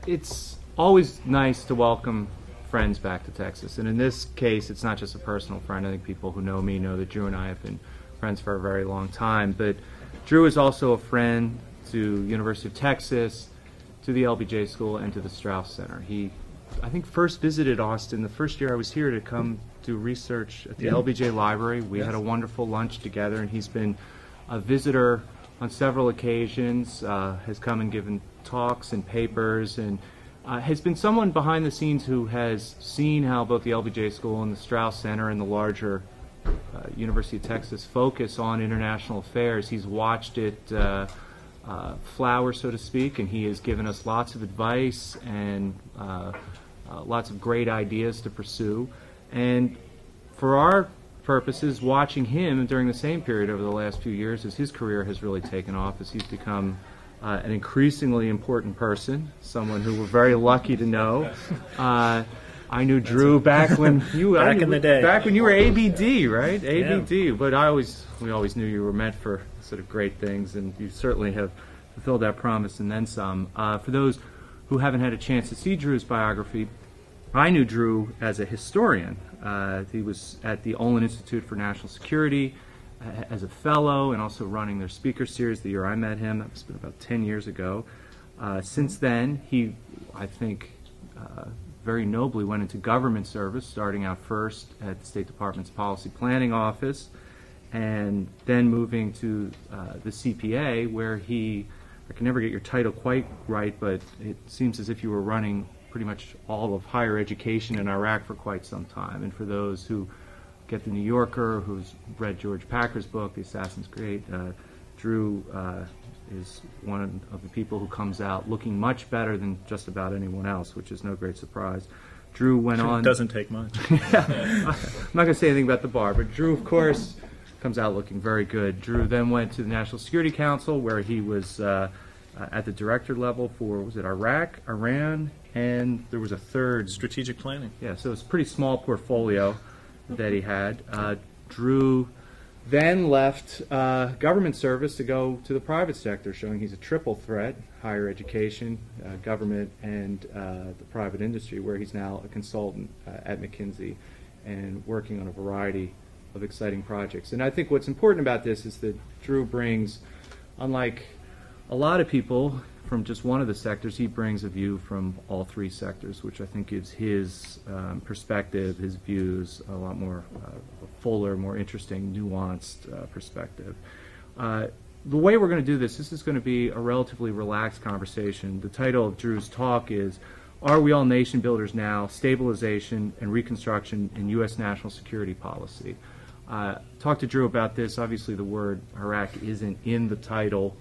It's always nice to welcome friends back to Texas, and in this case, it's not just a personal friend. I think people who know me know that Drew and I have been friends for a very long time, but Drew is also a friend to University of Texas, to the LBJ School, and to the Strauss Center. He, I think, first visited Austin the first year I was here to come do research at the LBJ Library. We had a wonderful lunch together, and he's been a visitor on several occasions, has come and given talks and papers, and has been someone behind the scenes who has seen how both the LBJ School and the Strauss Center and the larger University of Texas focus on international affairs. He's watched it flower, so to speak, and he has given us lots of advice and lots of great ideas to pursue. And for our purposes, watching him during the same period over the last few years as his career has really taken off, as he's become an increasingly important person, someone who we're very lucky to know. I knew Drew back when you in the day, back when you were ABD, right? ABD. Yeah. But we always knew you were meant for sort of great things, and you certainly have fulfilled that promise and then some. For those who haven't had a chance to see Drew's biography, I knew Drew as a historian. He was at the Olin Institute for National Security as a fellow, and also running their speaker series the year I met him. That was about 10 years ago. Since then, he, I think, very nobly went into government service, starting out first at the State Department's Policy Planning Office, and then moving to the CPA, where he, I can never get your title quite right, but it seems as if you were running pretty much all of higher education in Iraq for quite some time. And for those who get the New Yorker, who's read George Packer's book, The Assassin's Creed, Drew is one of the people who comes out looking much better than just about anyone else, which is no great surprise. Drew went on... It doesn't take much. I'm not going to say anything about the bar, but Drew, of course, comes out looking very good. Drew then went to the National Security Council, where he was at the director level for, was it Iraq, Iran, and there was a third... Strategic planning. Yeah, so it's a pretty small portfolio that he had. Drew then left government service to go to the private sector, showing he's a triple threat: higher education, government, and the private industry, where he's now a consultant at McKinsey and working on a variety of exciting projects. And I think what's important about this is that Drew brings, unlike a lot of people from just one of the sectors, he brings a view from all three sectors, which I think gives his perspective, his views, a lot more fuller, more interesting, nuanced perspective. The way we're going to do this is going to be a relatively relaxed conversation. The title of Drew's talk is, "Are We All Nation Builders Now? Stabilization and Reconstruction in U.S. National Security Policy." Talk to Drew about this. Obviously the word Iraq isn't in the title,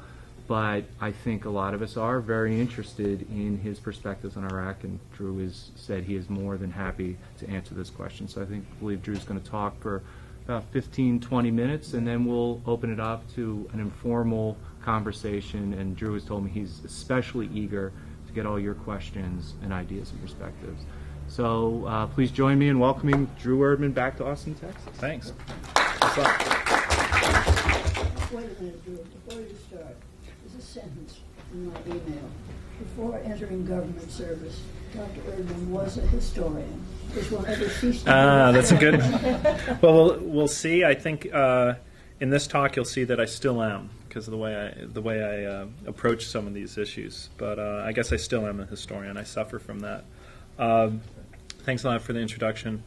but I think a lot of us are very interested in his perspectives on Iraq, and Drew has said he is more than happy to answer this question. So I believe Drew's going to talk for about 15, 20 minutes, and then we'll open it up to an informal conversation, and Drew has told me he's especially eager to get all your questions and ideas and perspectives. So please join me in welcoming Drew Erdmann back to Austin, Texas. Thanks. What's up? Wait a minute, Drew. Before you start, there's a sentence in my email. Before entering government service, Dr. Erdmann was a historian. This will never cease to be. That's a good... Well, we'll see. I think in this talk you'll see that I still am, because of the way I approach some of these issues. But I guess I still am a historian. I suffer from that. Thanks a lot for the introduction.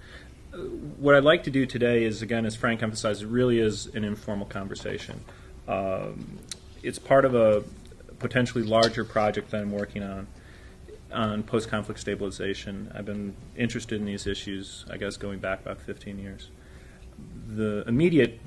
What I'd like to do today is, again, as Frank emphasized, it really is an informal conversation. It's part of a potentially larger project that I'm working on post-conflict stabilization. I've been interested in these issues, I guess, going back about 15 years. The immediate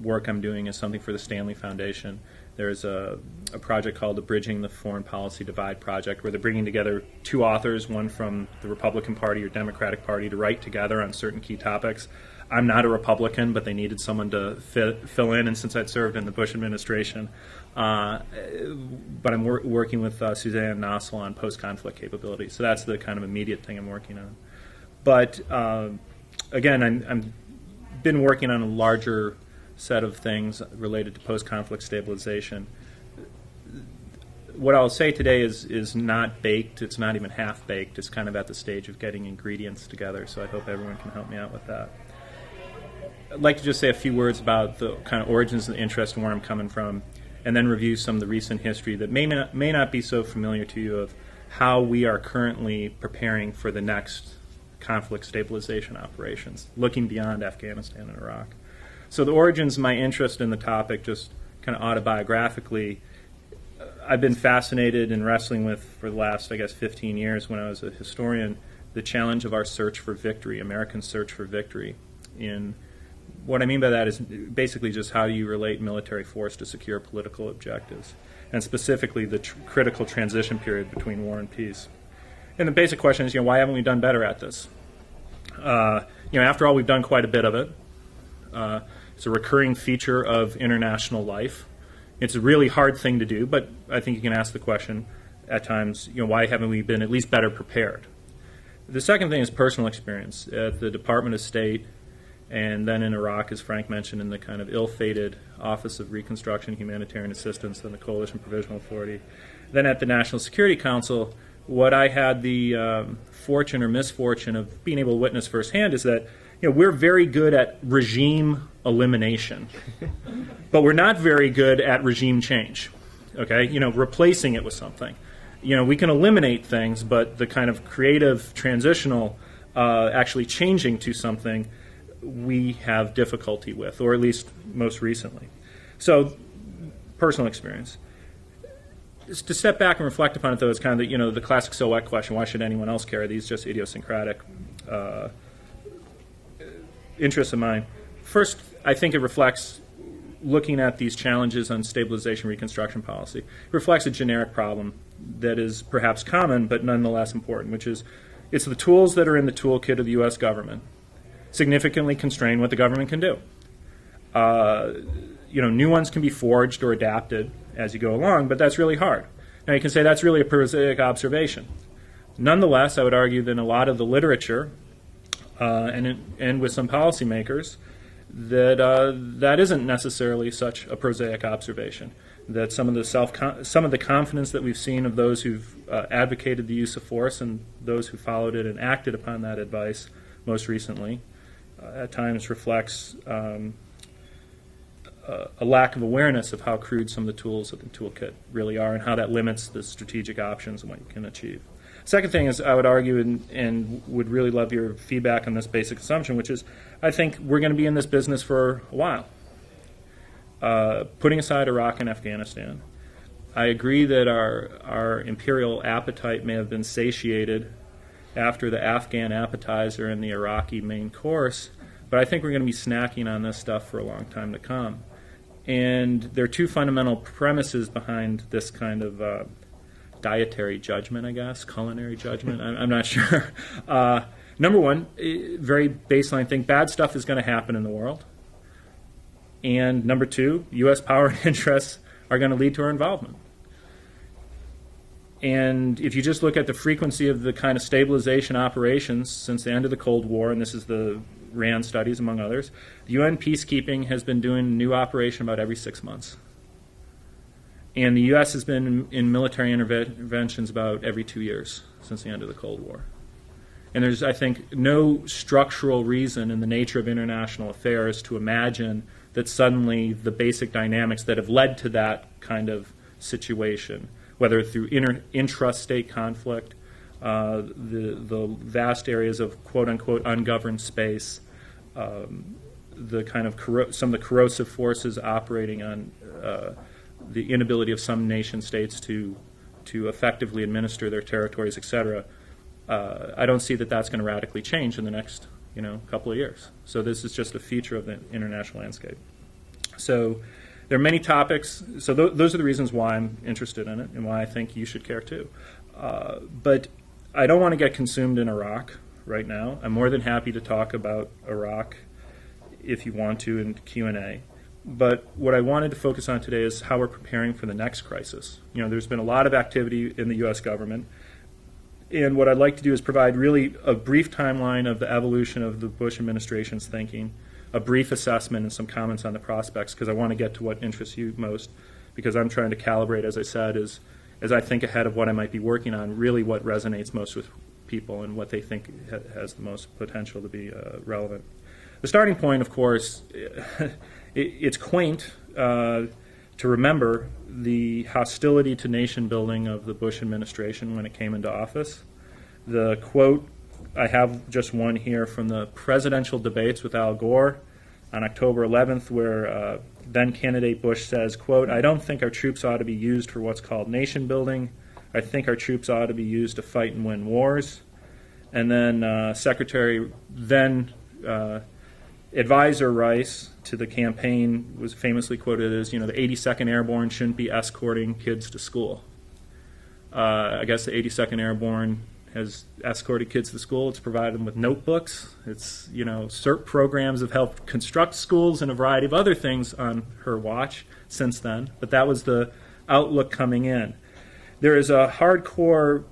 work I'm doing is something for the Stanley Foundation. There's a project called the Bridging the Foreign Policy Divide Project, where they're bringing together two authors, one from the Republican Party or Democratic Party, to write together on certain key topics. I'm not a Republican, but they needed someone to fill in, and since I'd served in the Bush administration, but I'm working with Suzanne Nossel on post-conflict capability. So that's the kind of immediate thing I'm working on. But again, I'm been working on a larger set of things related to post-conflict stabilization. what I'll say today is not baked. It's not even half baked. It's kind of at the stage of getting ingredients together. So I hope everyone can help me out with that. I'd like to just say a few words about the kind of origins of the interest and where I'm coming from, and then review some of the recent history that may not be so familiar to you of how we are currently preparing for the next conflict stabilization operations, looking beyond Afghanistan and Iraq. So the origins of my interest in the topic, just kind of autobiographically, I've been fascinated and wrestling with for the last, 15 years when I was a historian, the challenge of our search for victory, American search for victory. In what I mean by that is basically just how do you relate military force to secure political objectives, and specifically the critical transition period between war and peace. And the basic question is, why haven't we done better at this? After all, we've done quite a bit of it. It's a recurring feature of international life. It's a really hard thing to do, but I think you can ask the question at times, why haven't we been at least better prepared? The second thing is personal experience. At the Department of State, and then in Iraq, as Frank mentioned, in the kind of ill-fated Office of Reconstruction and Humanitarian Assistance and the Coalition Provisional Authority. Then at the National Security Council, what I had the fortune or misfortune of being able to witness firsthand is that we're very good at regime elimination, but we're not very good at regime change. Okay, replacing it with something. We can eliminate things, but the kind of creative transitional, actually changing to something, we have difficulty with, or at least most recently. So, personal experience. To step back and reflect upon it, though, is kind of the classic so what question: why should anyone else care? These just idiosyncratic interests of mine. First, I think it reflects, looking at these challenges on stabilization reconstruction policy, it reflects a generic problem that is perhaps common but nonetheless important, which is it's the tools that are in the toolkit of the U.S. government significantly constrain what the government can do. New ones can be forged or adapted as you go along, but that's really hard. Now, you can say that's really a prosaic observation. Nonetheless, I would argue that in a lot of the literature and with some policymakers, that isn't necessarily such a prosaic observation. That some of the confidence that we've seen of those who've advocated the use of force and those who followed it and acted upon that advice most recently, at times reflects a lack of awareness of how crude some of the tools of the toolkit really are and how that limits the strategic options and what you can achieve. Second thing is I would argue and would really love your feedback on this basic assumption, which is I think we're going to be in this business for a while. Putting aside Iraq and Afghanistan, I agree that our imperial appetite may have been satiated after the Afghan appetizer and the Iraqi main course, but I think we're going to be snacking on this stuff for a long time to come. And there are two fundamental premises behind this kind of dietary judgment, I guess, culinary judgment, I'm not sure. Number one, very baseline thing, bad stuff is going to happen in the world. And number two, U.S. power and interests are going to lead to our involvement. And if you just look at the frequency of the kind of stabilization operations since the end of the Cold War, and this is the RAND studies among others, the UN peacekeeping has been doing a new operation about every 6 months. And the U.S. has been in military interventions about every 2 years since the end of the Cold War. And there's, I think, no structural reason in the nature of international affairs to imagine that suddenly the basic dynamics that have led to that kind of situation, whether through intrastate conflict, the vast areas of quote-unquote ungoverned space, the kind of some of the corrosive forces operating on the inability of some nation states to effectively administer their territories, etc. I don't see that that's going to radically change in the next couple of years. So this is just a feature of the international landscape. So there are many topics. So those are the reasons why I'm interested in it and why I think you should care too. But I don't want to get consumed in Iraq right now. I'm more than happy to talk about Iraq if you want to in Q&A. But what I wanted to focus on today is how we're preparing for the next crisis. There's been a lot of activity in the U.S. government. And what I'd like to do is provide really a brief timeline of the evolution of the Bush administration's thinking, a brief assessment and some comments on the prospects, because I want to get to what interests you most, because I'm trying to calibrate, as I said, as as I think ahead of what I might be working on, really what resonates most with people and what they think has the most potential to be relevant. The starting point, of course, it's quaint to remember the hostility to nation building of the Bush administration when it came into office. The quote, I have just one here from the presidential debates with Al Gore on October 11th, where then candidate Bush says, quote, I don't think our troops ought to be used for what's called nation building. I think our troops ought to be used to fight and win wars. And then Secretary, then Advisor Rice to the campaign was famously quoted as, the 82nd Airborne shouldn't be escorting kids to school. I guess the 82nd Airborne has escorted kids to school. It's provided them with notebooks. It's, CERT programs have helped construct schools and a variety of other things on her watch since then. But that was the outlook coming in. There is a hardcore,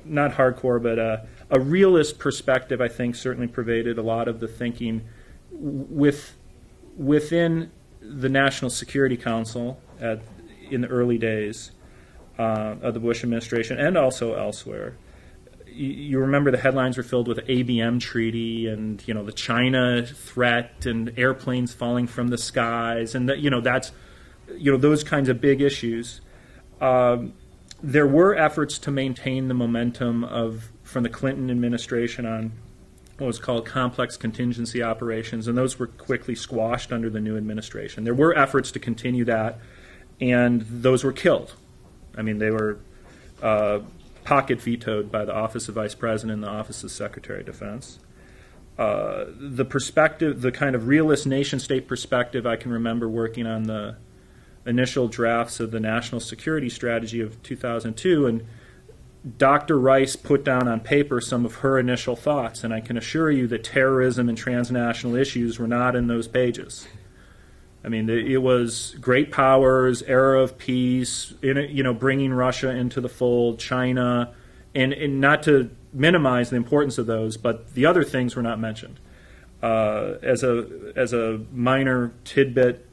not hardcore, but a realist perspective, I think, certainly pervaded a lot of the thinking within the National Security Council in the early days of the Bush administration and also elsewhere. You remember the headlines were filled with the ABM treaty and the China threat and airplanes falling from the skies and that's those kinds of big issues. There were efforts to maintain the momentum from the Clinton administration on what was called complex contingency operations, and those were quickly squashed under the new administration. There were efforts to continue that, and those were killed. I mean, they were pocket vetoed by the Office of Vice President and the Office of Secretary of Defense. The perspective, the kind of realist nation-state perspective, I can remember working on the initial drafts of the National Security Strategy of 2002, and Dr. Rice put down on paper some of her initial thoughts, and I can assure you that terrorism and transnational issues were not in those pages. I mean, it was great powers, era of peace, bringing Russia into the fold, China, and not to minimize the importance of those, but the other things were not mentioned. As a minor tidbit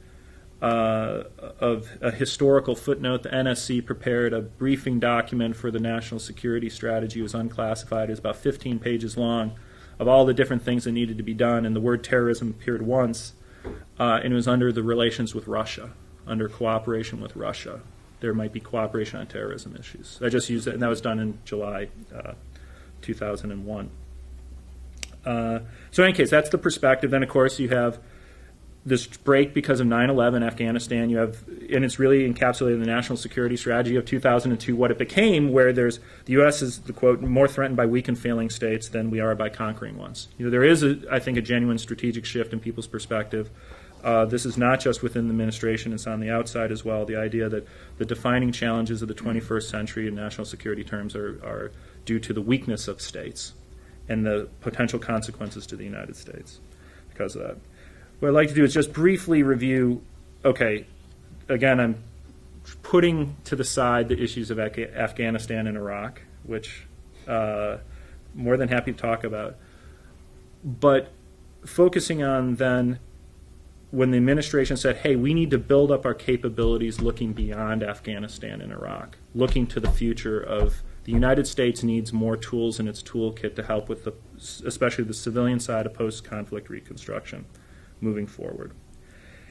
of a historical footnote, the NSC prepared a briefing document for the National Security Strategy. It was unclassified. It was about 15 pages long of all the different things that needed to be done, and the word terrorism appeared once. And it was under the relations with Russia, under cooperation with Russia. There might be cooperation on terrorism issues. I just used it, and that was done in July 2001. So in any case, that's the perspective. Then, of course, you have this break because of 9/11, Afghanistan. You have, and it's really encapsulated in the National Security Strategy of 2002, what it became, where the U.S. is, the quote, more threatened by weak and failing states than we are by conquering ones. There is, I think, a genuine strategic shift in people's perspective. This is not just within the administration, it's on the outside as well. The idea that the defining challenges of the 21st century in national security terms are due to the weakness of states and the potential consequences to the United States because of that. What I'd like to do is just briefly review, okay, again, I'm putting to the side the issues of Afghanistan and Iraq, which more than happy to talk about, but focusing on then when the administration said, hey, we need to build up our capabilities looking beyond Afghanistan and Iraq, looking to the future of the United States needs more tools in its toolkit to help with especially the civilian side of post-conflict reconstruction moving forward.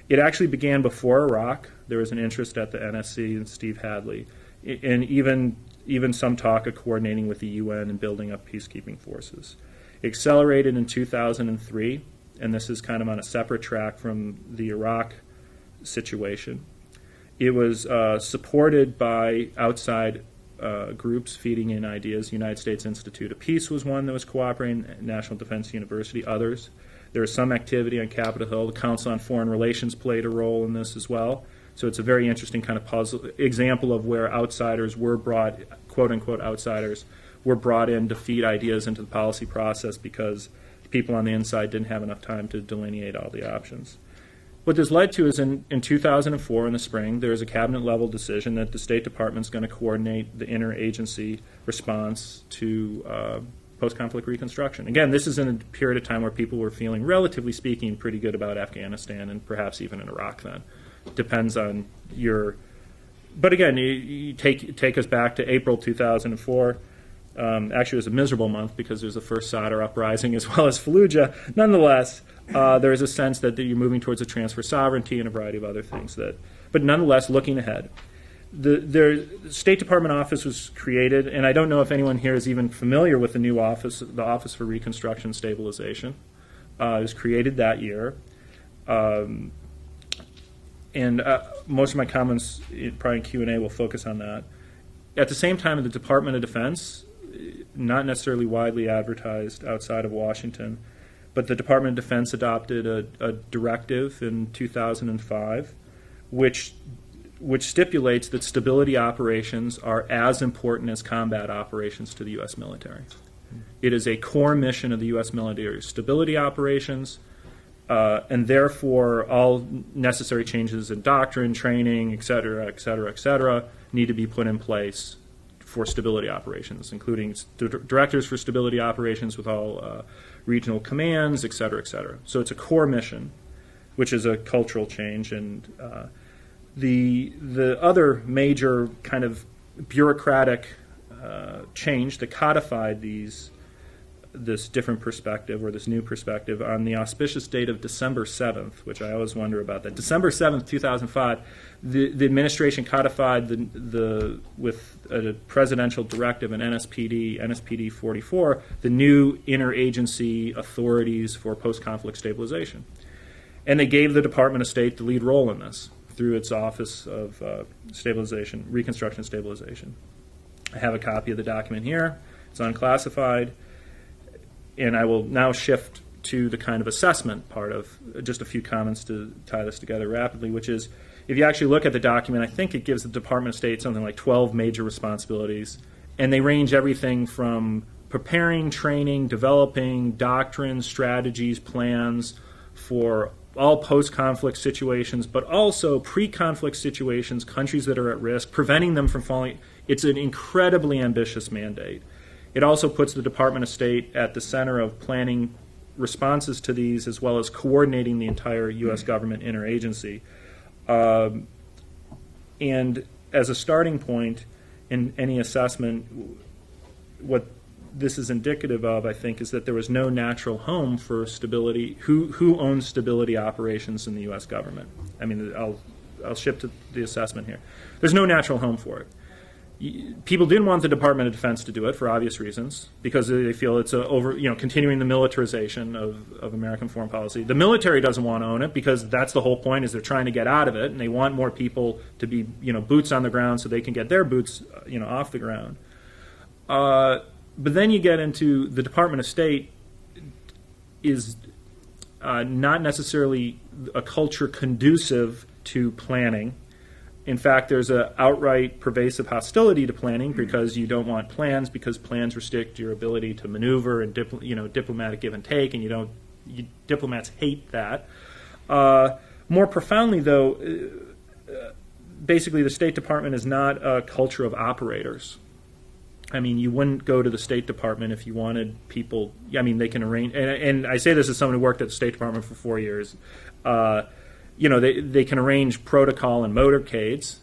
It actually began before Iraq. There was an interest at the NSC and Steve Hadley, and even some talk of coordinating with the UN and building up peacekeeping forces. It accelerated in 2003, and this is kind of on a separate track from the Iraq situation. It was supported by outside groups feeding in ideas. The United States Institute of Peace was one that was cooperating, National Defense University, others. There was some activity on Capitol Hill. The Council on Foreign Relations played a role in this as well. So it's a very interesting kind of example of where outsiders were brought, quote-unquote outsiders, were brought in to feed ideas into the policy process because people on the inside didn't have enough time to delineate all the options. What this led to is in 2004 in the spring, there was a cabinet-level decision that the State Department's going to coordinate the interagency response to post-conflict reconstruction. Again, this is in a period of time where people were feeling, relatively speaking, pretty good about Afghanistan and perhaps even in Iraq then. Depends on your but again, you take us back to April 2004. Actually, it was a miserable month because there's the first Sadr uprising as well as Fallujah. Nonetheless, there is a sense that you're moving towards a transfer of sovereignty and a variety of other things. But nonetheless, looking ahead, the State Department office was created, and I don't know if anyone here is even familiar with the new office, the Office for Reconstruction and Stabilization. It was created that year. And most of my comments, probably in Q&A, will focus on that. At the same time, the Department of Defense, not necessarily widely advertised outside of Washington, but the Department of Defense adopted a directive in 2005, which stipulates that stability operations are as important as combat operations to the U.S. military. It is a core mission of the U.S. military, stability operations, and therefore all necessary changes in doctrine, training, et cetera, need to be put in place for stability operations, including directors for stability operations with all regional commands, et cetera, et cetera. So it's a core mission, which is a cultural change. And the other major kind of bureaucratic change that codified this different perspective, or this new perspective, on the auspicious date of December 7th, which I always wonder about that. December 7th, 2005, the administration codified with a presidential directive, an NSPD 44, the new interagency authorities for post-conflict stabilization. And they gave the Department of State the lead role in this through its Office of Stabilization, Reconstruction and Stabilization. I have a copy of the document here. It's unclassified. And I will now shift to the kind of assessment part of just a few comments to tie this together rapidly, which is, if you actually look at the document, I think it gives the Department of State something like 12 major responsibilities, and they range everything from preparing, training, developing doctrines, strategies, plans for all post-conflict situations, but also pre-conflict situations, countries that are at risk, preventing them from falling. It's an incredibly ambitious mandate. It also puts the Department of State at the center of planning responses to these, as well as coordinating the entire U.S. government interagency. And as a starting point in any assessment, what this is indicative of, I think, is that there was no natural home for stability. Who owns stability operations in the U.S. government? I mean, I'll shift to the assessment here. There's no natural home for it. People didn't want the Department of Defense to do it for obvious reasons, because they feel it's continuing the militarization of American foreign policy. The military doesn't want to own it, because that's the whole point, is they're trying to get out of it, and they want more people to be boots on the ground so they can get their boots off the ground. But then you get into the Department of State is not necessarily a culture conducive to planning. In fact, there's an outright pervasive hostility to planning, because you don't want plans, because plans restrict your ability to maneuver and diplomatic give and take, and diplomats hate that. More profoundly, though, basically the State Department is not a culture of operators. I mean, you wouldn't go to the State Department if you wanted people. I mean, they can arrange, and I say this as someone who worked at the State Department for 4 years. They can arrange protocol and motorcades,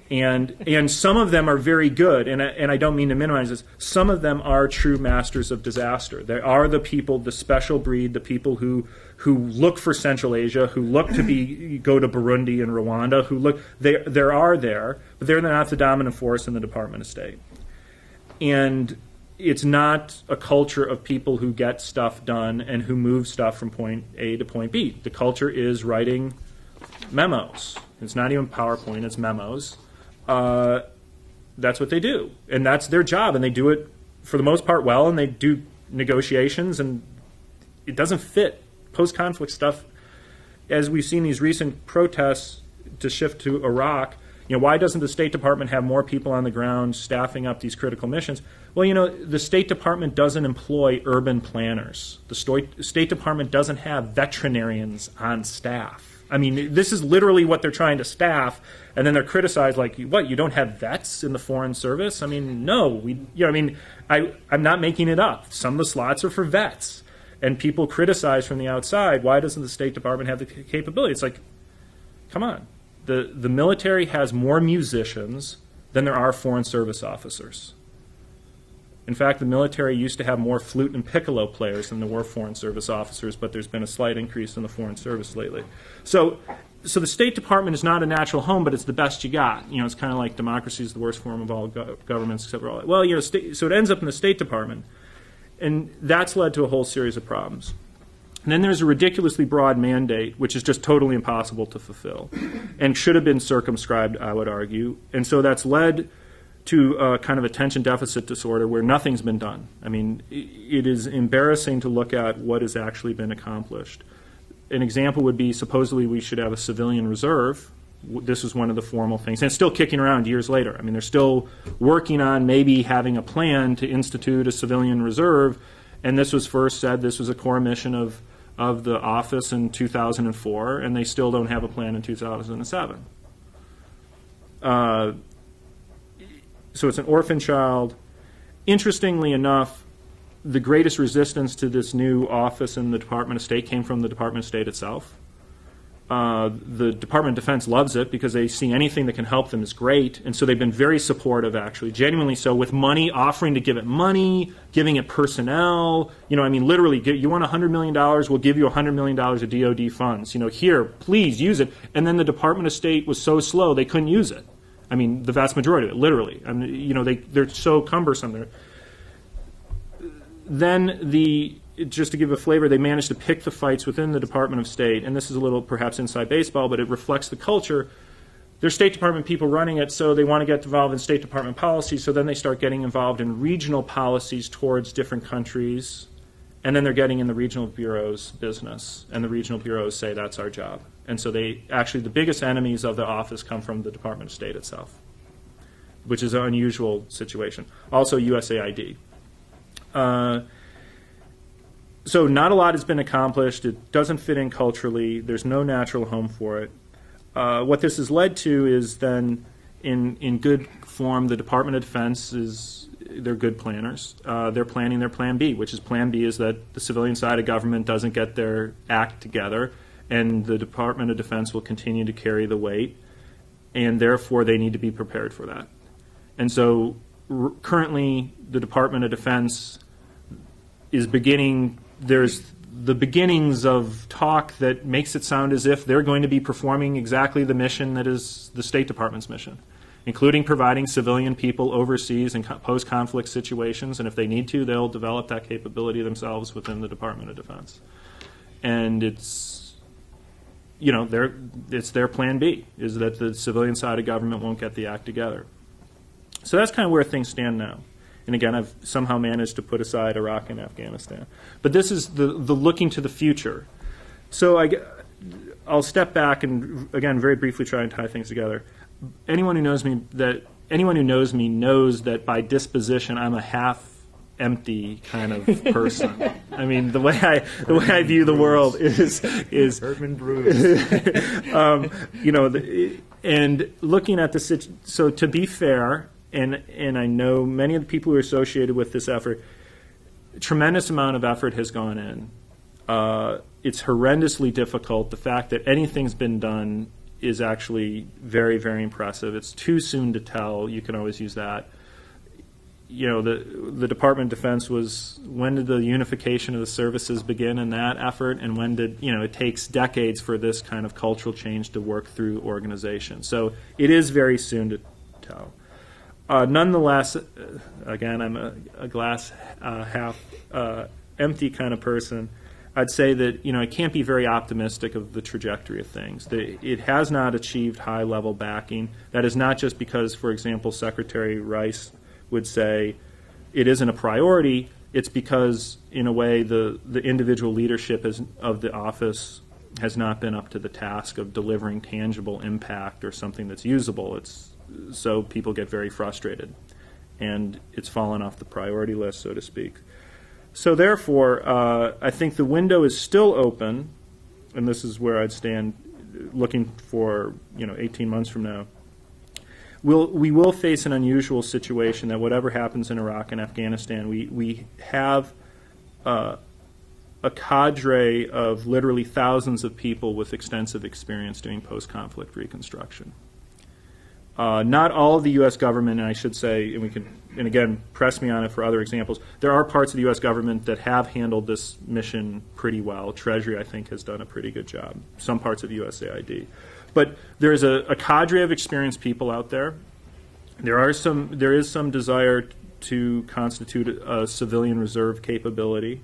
and some of them are very good, and I don't mean to minimize this. Some of them are true masters of disaster. They are the people, the special breed, the people who look for Central Asia, who look to go to Burundi and Rwanda, there are there, but they're not the dominant force in the Department of State. And it's not a culture of people who get stuff done and who move stuff from point A to point B. The culture is writing memos. It's not even PowerPoint, it's memos. That's what they do. And that's their job, and they do it for the most part well, and they do negotiations, and it doesn't fit. Post-conflict stuff, as we've seen these recent protests to shift to Iraq, why doesn't the State Department have more people on the ground staffing up these critical missions? Well, the State Department doesn't employ urban planners. The State Department doesn't have veterinarians on staff. I mean, this is literally what they're trying to staff, and then they're criticized like, what, you don't have vets in the Foreign Service? I mean, no. I'm not making it up. Some of the slots are for vets. And people criticize from the outside, why doesn't the State Department have the capability? It's like, come on. The military has more musicians than there are Foreign Service officers. In fact, the military used to have more flute and piccolo players than there were Foreign Service officers, but there's been a slight increase in the Foreign Service lately. So the State Department is not a natural home, but it's the best you got. You know, it's kind of like democracy is the worst form of all governments except for all. Well, you know, so it ends up in the State Department, and that's led to a whole series of problems. And then there's a ridiculously broad mandate, which is just totally impossible to fulfill, and should have been circumscribed, I would argue. And so that's led to a kind of attention deficit disorder where nothing's been done. I mean, it is embarrassing to look at what has actually been accomplished. An example would be supposedly we should have a civilian reserve. This is one of the formal things. And it's still kicking around years later. I mean, they're still working on maybe having a plan to institute a civilian reserve. And this was first said, this was a core mission of the office in 2004, and they still don't have a plan in 2007. So it's an orphan child. Interestingly enough, the greatest resistance to this new office in the Department of State came from the Department of State itself. The Department of Defense loves it because they see anything that can help them is great, and so they've been very supportive, actually, genuinely so, with money, offering to give it money, giving it personnel. You know, I mean, literally, you want $100 million, we'll give you $100 million of DOD funds. You know, here, please use it. And then the Department of State was so slow they couldn't use it. I mean, the vast majority of it, literally. I mean, you know, they're so cumbersome. Then just to give a flavor, they managed to pick the fights within the Department of State, and this is a little perhaps inside baseball, but it reflects the culture. There's State Department people running it, so they want to get involved in State Department policy, so then they start getting involved in regional policies towards different countries, and then they're getting in the regional bureau's business, and the regional bureaus say that's our job. And so the biggest enemies of the office come from the Department of State itself, which is an unusual situation. Also USAID. So not a lot has been accomplished. It doesn't fit in culturally. There's no natural home for it. What this has led to is then, in good form, the Department of Defense they're good planners. They're planning their Plan B, which is Plan B is that the civilian side of government doesn't get their act together, and the Department of Defense will continue to carry the weight, and therefore they need to be prepared for that. And so currently the Department of Defense is there's the beginnings of talk that makes it sound as if they're going to be performing exactly the mission that is the State Department's mission, including providing civilian people overseas in post-conflict situations, and if they need to, they'll develop that capability themselves within the Department of Defense. And it's their Plan B, is that the civilian side of government won't get the act together. So that's kind of where things stand now. And again, I've somehow managed to put aside Iraq and Afghanistan. But this is the looking to the future. So I'll step back and, again, very briefly try and tie things together. Anyone who knows me knows that by disposition I'm a half-empty kind of person. I mean, the way I view the world is Erdmann Bruce. And looking at the so to be fair. And I know many of the people who are associated with this effort, a tremendous amount of effort has gone in. It's horrendously difficult. The fact that anything's been done is actually very, very impressive. It's too soon to tell. You can always use that. You know, the Department of Defense when did the unification of the services begin in that effort, and when did, it takes decades for this kind of cultural change to work through organizations. So it is very soon to tell. Nonetheless, again, I'm a glass half empty kind of person. I'd say that I can't be very optimistic of the trajectory of things. It has not achieved high-level backing. That is not just because, for example, Secretary Rice would say it isn't a priority. It's because, in a way, the individual leadership of the office has not been up to the task of delivering tangible impact or something that's usable. So people get very frustrated, and it's fallen off the priority list, so to speak. So therefore, I think the window is still open, and this is where I'd stand looking for 18 months from now. We will face an unusual situation that whatever happens in Iraq and Afghanistan, we have a a cadre of literally thousands of people with extensive experience doing post-conflict reconstruction. Not all of the U.S. government, and I should say, and again, press me on it for other examples, there are parts of the U.S. government that have handled this mission pretty well. Treasury, I think, has done a pretty good job. Some parts of USAID. But there is a cadre of experienced people out there. There is some desire to constitute a civilian reserve capability.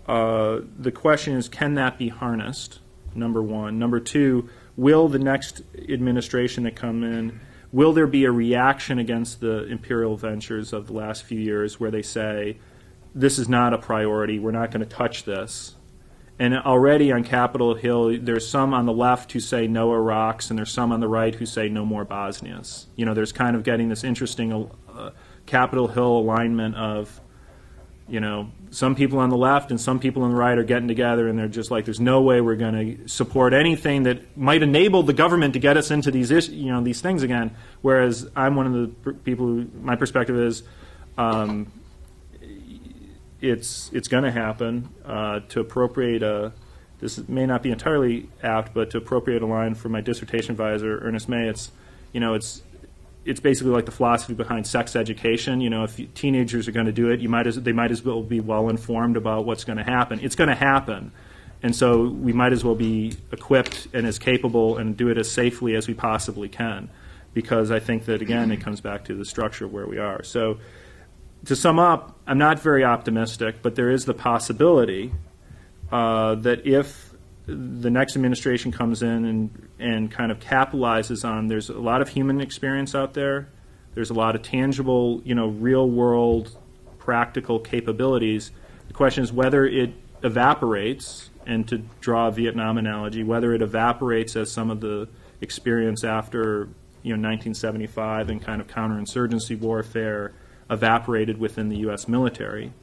The question is, can that be harnessed, number one? Number two, will the next administration that come in, will there be a reaction against the imperial ventures of the last few years where they say, this is not a priority, we're not going to touch this? And already on Capitol Hill, there's some on the left who say no Iraqs, and there's some on the right who say no more Bosnias. There's kind of getting this interesting Capitol Hill alignment of, some people on the left and some people on the right are getting together, and they're just like, there's no way we're going to support anything that might enable the government to get us into these these things again. Whereas I'm one of the people who, my perspective is, it's going to happen. To appropriate this may not be entirely apt, but to appropriate a line from my dissertation advisor, Ernest May, it's basically like the philosophy behind sex education. If teenagers are going to do it, they might as well be well informed about what's going to happen. It's going to happen, and so we might as well be equipped and as capable and do it as safely as we possibly can, because I think that, again, it comes back to the structure of where we are. So to sum up, I'm not very optimistic, but there is the possibility that if the next administration comes in and kind of capitalizes on, there's a lot of human experience out there, there's a lot of tangible, real-world, practical capabilities. The question is whether it evaporates, and to draw a Vietnam analogy, whether it evaporates as some of the experience after 1975 and kind of counterinsurgency warfare evaporated within the U.S. military,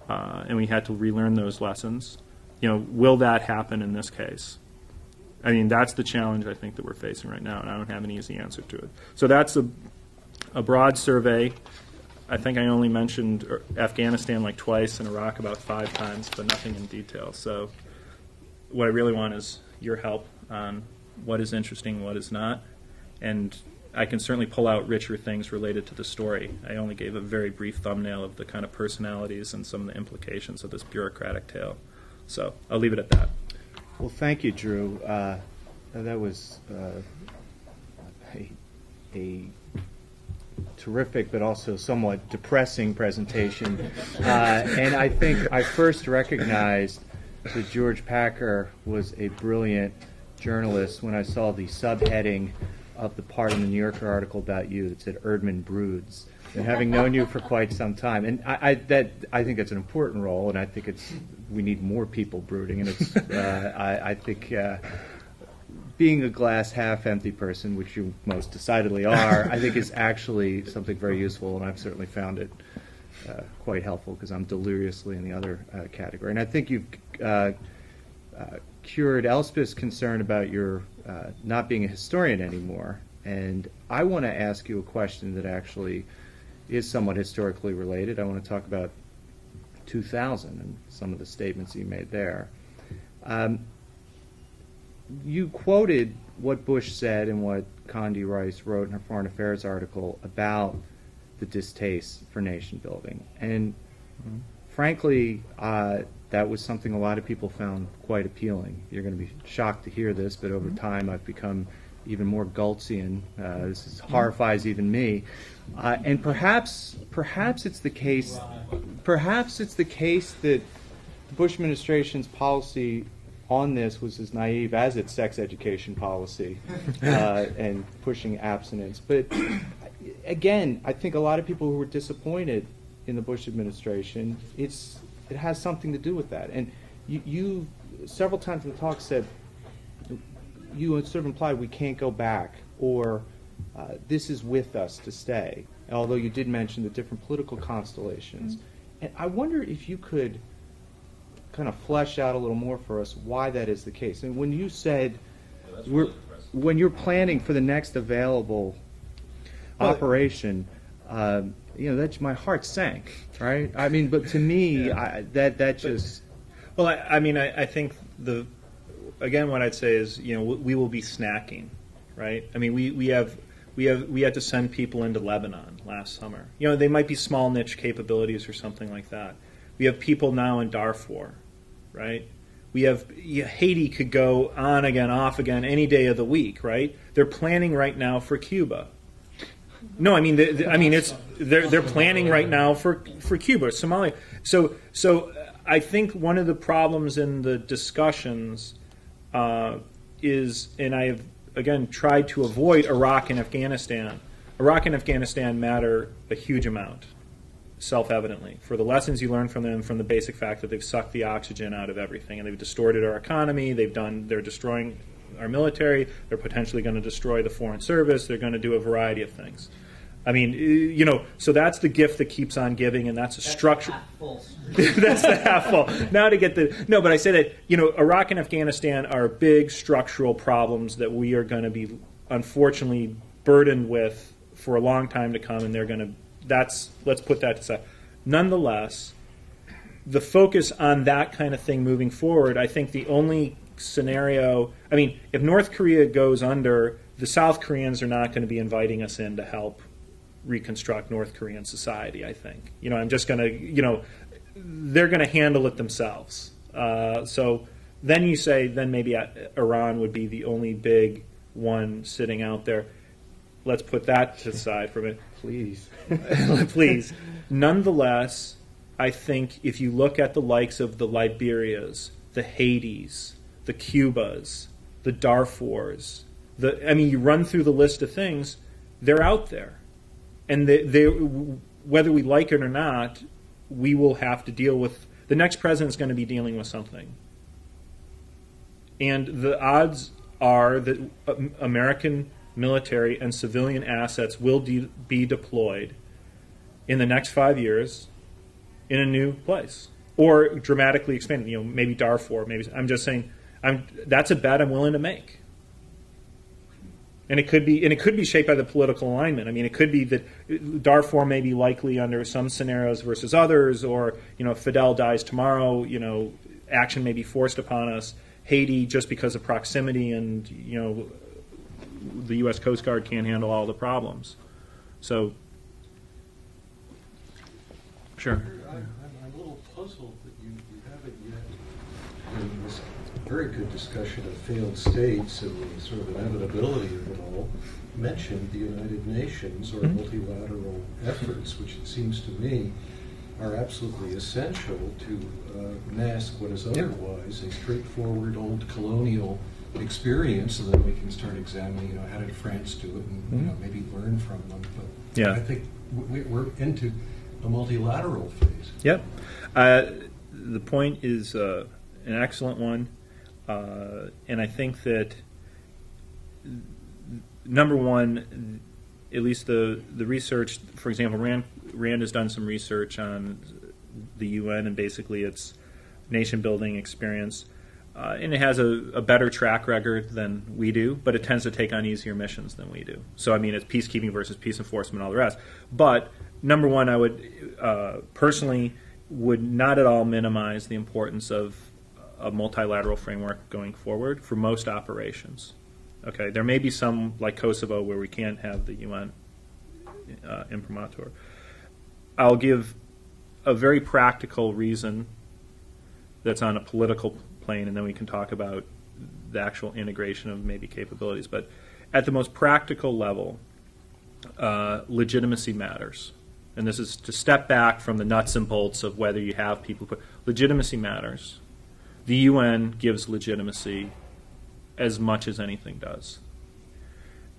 and we had to relearn those lessons. Will that happen in this case? I mean, that's the challenge I think that we're facing right now, and I don't have an easy answer to it. So that's a broad survey. I think I only mentioned Afghanistan like twice and Iraq about 5 times, but nothing in detail. So what I really want is your help on what is interesting, what is not, and I can certainly pull out richer things related to the story. I only gave a very brief thumbnail of the kind of personalities and some of the implications of this bureaucratic tale. So I'll leave it at that. Well, thank you, Drew. That was a terrific but also somewhat depressing presentation. And I think I first recognized that George Packer was a brilliant journalist when I saw the subheading of the part in the New Yorker article about you that said Erdmann broods. And having known you for quite some time, and I think that's an important role, and I think we need more people brooding, and it's I think being a glass half empty person, which you most decidedly are, I think is actually something very useful, and I've certainly found it quite helpful because I'm deliriously in the other category. And I think you've cured Elspeth's concern about your not being a historian anymore, and I want to ask you a question that actually is somewhat historically related. I want to talk about 2000 and some of the statements you made there. You quoted what Bush said and what Condi Rice wrote in her Foreign Affairs article about the distaste for nation building. And frankly, that was something a lot of people found quite appealing. You're going to be shocked to hear this, but over time I've become even more Galtzian. This horrifies even me. And perhaps it's the case. Perhaps it's the case that the Bush administration's policy on this was as naive as its sex education policy and pushing abstinence. But again, I think a lot of people who were disappointed in the Bush administration, it has something to do with that. And you several times in the talk said, you sort of implied we can't go back, or this is with us to stay, although you did mention the different political constellations. And I wonder if you could kind of flesh out a little more for us why that is the case. And when you said when you're planning for the next available operation, that's my heart sank, right? I mean, but to me, that just... Well, I mean, I think again, what I'd say is, we will be snacking, right? I mean, we had to send people into Lebanon last summer. They might be small niche capabilities or something like that. We have people now in Darfur, right? We have Haiti could go on again, off again, any day of the week, right? They're planning right now for Cuba. No, I mean, they're planning right now for Cuba, Somalia. So I think one of the problems in the discussions is, and I have again tried to avoid Iraq and Afghanistan. Iraq and Afghanistan matter a huge amount, self-evidently, for the lessons you learn from them, from the basic fact that they've sucked the oxygen out of everything, and they've distorted our economy. They're destroying our military. They're potentially going to destroy the foreign service. They're going to do a variety of things. I mean, so that's the gift that keeps on giving, and that's a structure. That's the half full. Now to get but I say that, Iraq and Afghanistan are big structural problems that we are going to be, unfortunately, burdened with for a long time to come, and let's put that aside. Nonetheless, the focus on that kind of thing moving forward, I think the only scenario, I mean, if North Korea goes under, the South Koreans are not going to be inviting us in to help reconstruct North Korean society, I think. I'm just going to, they're going to handle it themselves. So then you say, then maybe Iran would be the only big one sitting out there. Let's put that to the side for a minute. Please. Please. Nonetheless, I think if you look at the likes of the Liberias, the Haitis, the Cubas, the Darfurs, you run through the list of things, they're out there. And whether we like it or not, we will have to deal with, the next president's going to be dealing with something. And the odds are that American military and civilian assets will be deployed in the next 5 years in a new place, or dramatically expanded. Maybe Darfur. Maybe I'm just saying, that's a bet I'm willing to make. And it could be shaped by the political alignment. I mean, it could be that Darfur may be likely under some scenarios versus others, or if Fidel dies tomorrow, action may be forced upon us. Haiti, just because of proximity, and the U.S. Coast Guard can't handle all the problems. So, sure. I'm a little puzzled that you haven't yet, in this very good discussion of failed states and the sort of inevitability of it all, mentioned the United Nations or multilateral efforts, which it seems to me are absolutely essential to mask what is otherwise a straightforward old colonial experience, so that we can start examining, how did France do it, and maybe learn from them. But I think we're into a multilateral phase. Yep. The point is an excellent one, and I think that number one, at least the research, for example, Rand has done some research on the UN and basically its nation-building experience. And it has a better track record than we do, but it tends to take on easier missions than we do. So, it's peacekeeping versus peace enforcement and all the rest. But, number one, I would personally would not at all minimize the importance of a multilateral framework going forward for most operations. Okay, there may be some, like Kosovo, where we can't have the UN imprimatur. I'll give a very practical reason that's on a political plane, and then we can talk about the actual integration of maybe capabilities. But at the most practical level, legitimacy matters. And this is to step back from the nuts and bolts of whether you have people. Legitimacy matters. The UN gives legitimacy as much as anything does.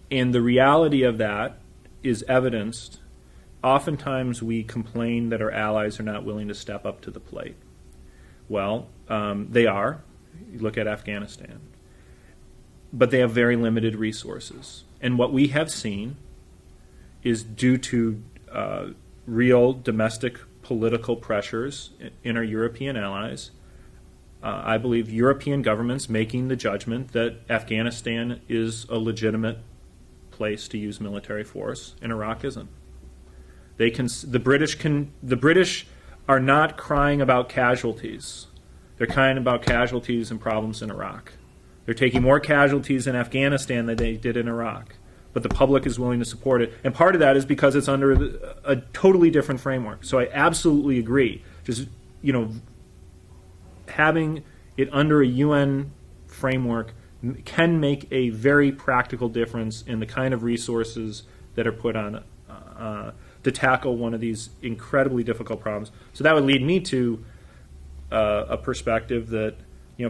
And the reality of that is evidenced. Oftentimes we complain that our allies are not willing to step up to the plate. Well, they are. You look at Afghanistan. But they have very limited resources. And what we have seen is due to real domestic political pressures in our European allies, I believe European governments making the judgment that Afghanistan is a legitimate place to use military force and Iraq isn't. The British are not crying about casualties. They're kind about casualties and problems in Iraq. They're taking more casualties in Afghanistan than they did in Iraq. But the public is willing to support it. And part of that is because it's under a totally different framework. So I absolutely agree. Just, having it under a UN framework can make a very practical difference in the kind of resources that are put on to tackle one of these incredibly difficult problems. So that would lead me to a perspective that,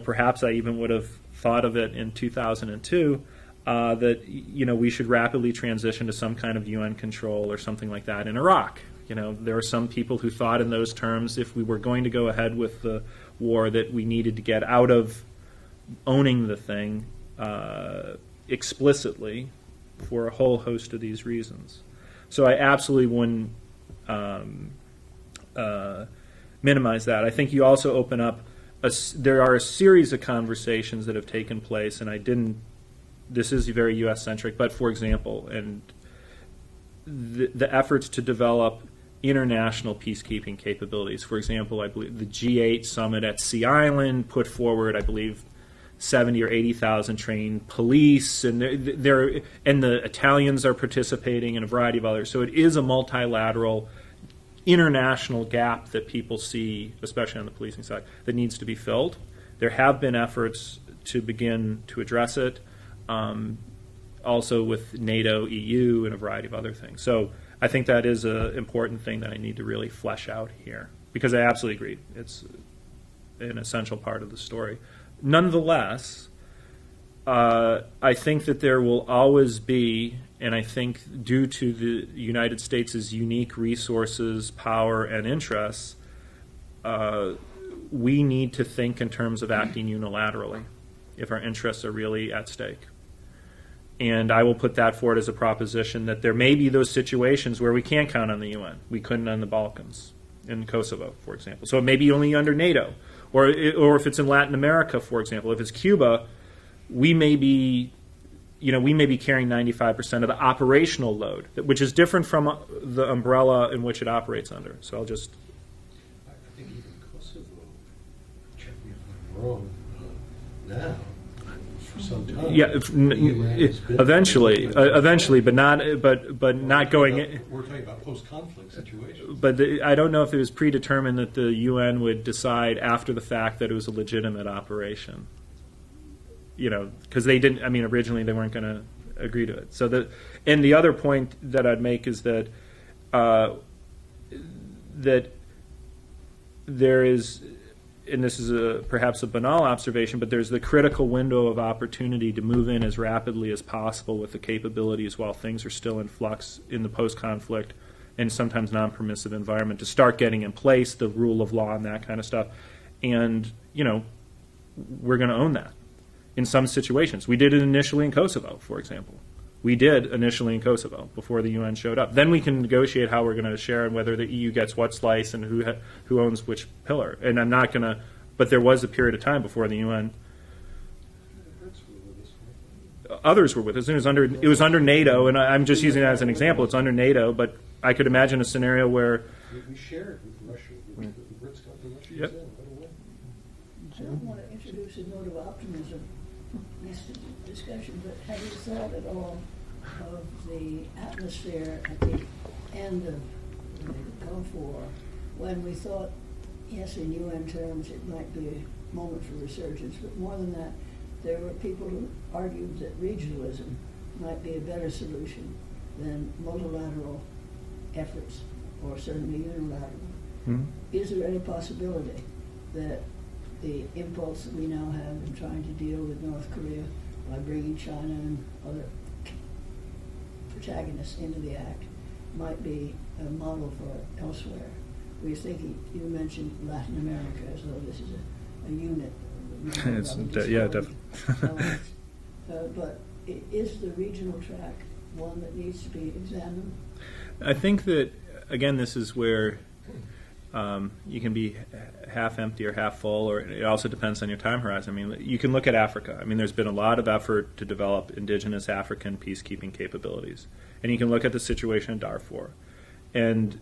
perhaps I even would have thought of it in 2002, that, we should rapidly transition to some kind of UN control or something like that in Iraq. There are some people who thought in those terms, if we were going to go ahead with the war, that we needed to get out of owning the thing explicitly for a whole host of these reasons. So I absolutely wouldn't minimize that. I think you also open up, there are a series of conversations that have taken place, and this is very U.S.-centric, but for example, and the efforts to develop international peacekeeping capabilities. For example, I believe the G8 summit at Sea Island put forward, I believe, 70 or 80,000 trained police, and the Italians are participating, and a variety of others. So it is a multilateral, international gap that people see, especially on the policing side, that needs to be filled. There have been efforts to begin to address it, also with NATO, EU, and a variety of other things. So I think that is an important thing that I need to really flesh out here, because I absolutely agree. It's an essential part of the story. Nonetheless, I think that there will always be, and I think due to the United States' unique resources, power, and interests, we need to think in terms of acting unilaterally if our interests are really at stake. And I will put that forward as a proposition that there may be those situations where we can't count on the UN. We couldn't on the Balkans, in Kosovo, for example. So it may be only under NATO. Or if it's in Latin America, for example, if it's Cuba, we may be carrying 95% of the operational load, which is different from the umbrella in which it operates under. So I'll just... I think even Kosovo, check me if I'm wrong, now, for some time. Yeah, eventually, but not going. We're talking about post-conflict situations. But I don't know if it was predetermined that the UN would decide after the fact that it was a legitimate operation. Because they didn't. I mean, originally they weren't going to agree to it. So and the other point that I'd make is that that there is. And this is perhaps a banal observation, but there's the critical window of opportunity to move in as rapidly as possible with the capabilities while things are still in flux in the post-conflict and sometimes non-permissive environment, to start getting in place the rule of law and that kind of stuff. And, we're going to own that in some situations. We did it initially in Kosovo, for example. We did initially in Kosovo before the UN showed up. Then we can negotiate how we're going to share and whether the EU gets what slice and who owns which pillar. And I'm not going to, but there was a period of time before the UN. Others were with us. It was under NATO, and I'm just using that as an example. It's under NATO, but I could imagine a scenario where we shared with Russia. The Brits got the Russians Yep. in right away. I don't want to introduce a note of optimism in this discussion, but have you thought at all of the atmosphere at the end of the Gulf War, when we thought, yes, in UN terms, it might be a moment for resurgence, but more than that, there were people who argued that regionalism might be a better solution than multilateral efforts, or certainly unilateral. Mm-hmm. Is there any possibility that the impulse that we now have in trying to deal with North Korea by bringing China and other protagonists into the act might be a model for elsewhere? We're thinking, you mentioned Latin America as though this is a unit. Definitely. But is the regional track one that needs to be examined? I think that, again, this is where you can be half empty or half full, or it also depends on your time horizon. I mean, you can look at Africa. I mean, there's been a lot of effort to develop indigenous African peacekeeping capabilities. And you can look at the situation in Darfur. And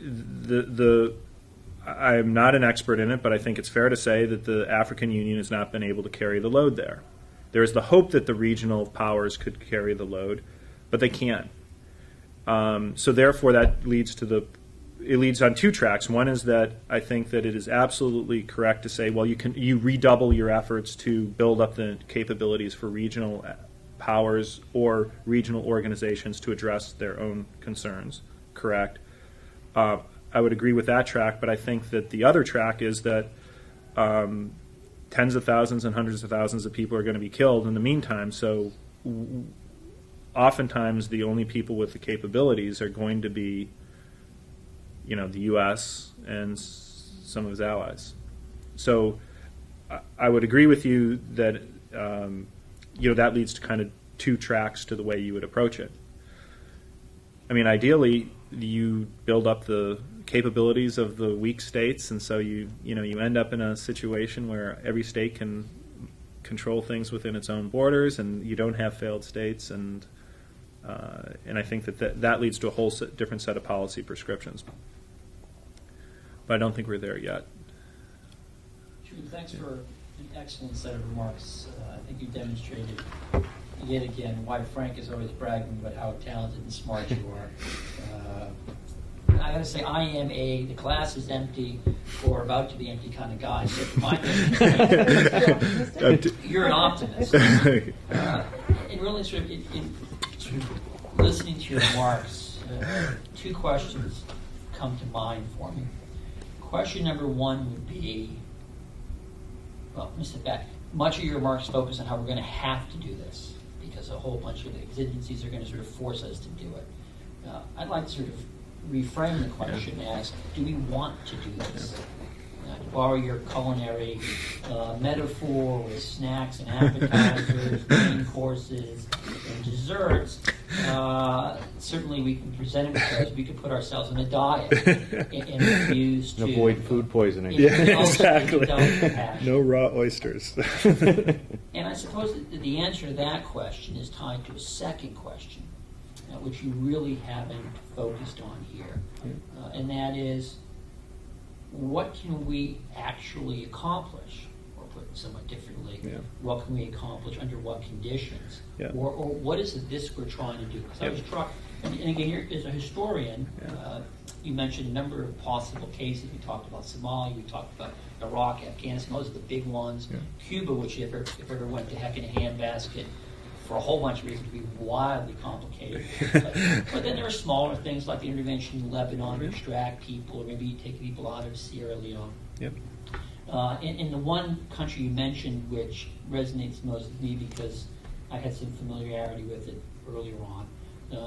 the I'm not an expert in it, but I think it's fair to say that the African Union has not been able to carry the load there. There is the hope that the regional powers could carry the load, but they can't. So therefore, that leads to it leads on two tracks. One is that I think that it is absolutely correct to say, well, you redouble your efforts to build up the capabilities for regional powers or regional organizations to address their own concerns. Correct. I would agree with that track, but I think that the other track is that tens of thousands and hundreds of thousands of people are going to be killed in the meantime. So oftentimes the only people with the capabilities are going to be, the U.S. and some of its allies. So I would agree with you that that leads to kind of two tracks to the way you would approach it. I mean, ideally, you build up the capabilities of the weak states, and so you end up in a situation where every state can control things within its own borders, and you don't have failed states, and I think that leads to a whole different set of policy prescriptions. But I don't think we're there yet. Jude, thanks for an excellent set of remarks. I think you demonstrated yet again why Frank is always bragging about how talented and smart you are. I got to say, I am the class is empty or about to be empty kind of guy. So you're an optimist. And really, sort of listening to your remarks, two questions come to mind for me. Question number one would be, well, let me step back. Much of your remarks focus on how we're going to have to do this because a whole bunch of exigencies are going to sort of force us to do it. I'd like to sort of reframe the question as, do we want to do this? To borrow your culinary metaphor with snacks and appetizers, main courses, and desserts, certainly we can present it because we could put ourselves on a diet and refuse to avoid food poisoning. Exactly. No raw oysters. And I suppose that the answer to that question is tied to a second question, which you really haven't focused on here, and that is, what can we actually accomplish? Or put it somewhat differently, what can we accomplish under what conditions? Or what is this we're trying to do? Because I was struck, and again, you're, as a historian, you mentioned a number of possible cases. We talked about Somalia, we talked about Iraq, Afghanistan, those are the big ones. Cuba, which if ever went to heck in a handbasket, for a whole bunch of reasons, to be wildly complicated. But then there are smaller things like the intervention in Lebanon to extract people, or maybe take people out of Sierra Leone. And the one country you mentioned, which resonates most with me because I had some familiarity with it earlier on,